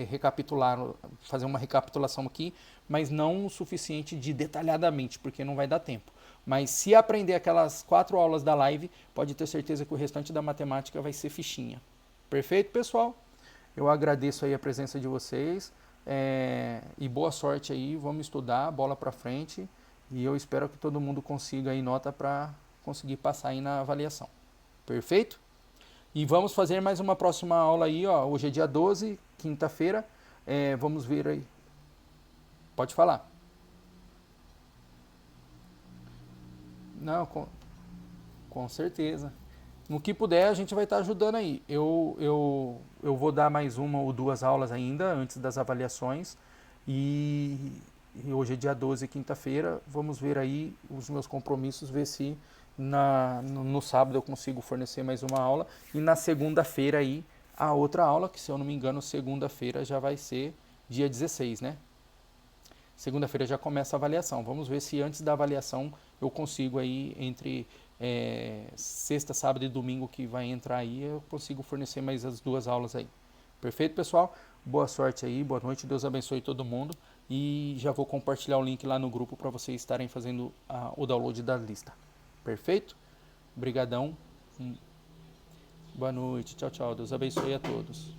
A: recapitular, fazer uma recapitulação aqui, mas não o suficiente de detalhadamente, porque não vai dar tempo. Mas se aprender aquelas 4 aulas da live, pode ter certeza que o restante da matemática vai ser fichinha. Perfeito, pessoal? Eu agradeço aí a presença de vocês e boa sorte aí. Vamos estudar, bola para frente. E eu espero que todo mundo consiga aí nota para conseguir passar aí na avaliação. Perfeito? E vamos fazer mais uma próxima aula aí, ó. Hoje é dia 12, quinta-feira. Vamos ver aí. Pode falar. Não, com certeza. No que puder, a gente vai estar ajudando aí. Eu vou dar mais uma ou 2 aulas ainda, antes das avaliações. E hoje é dia 12, quinta-feira. Vamos ver aí os meus compromissos, ver se no sábado eu consigo fornecer mais uma aula. E na segunda-feira aí, a outra aula, que se eu não me engano, segunda-feira já vai ser dia 16, né? Segunda-feira já começa a avaliação. Vamos ver se antes da avaliação eu consigo aí, entre sexta, sábado e domingo que vai entrar aí, eu consigo fornecer mais as 2 aulas aí. Perfeito, pessoal? Boa sorte aí, boa noite, Deus abençoe todo mundo. E já vou compartilhar o link lá no grupo para vocês estarem fazendo o download da lista. Perfeito? Obrigadão. Boa noite, tchau, tchau. Deus abençoe a todos.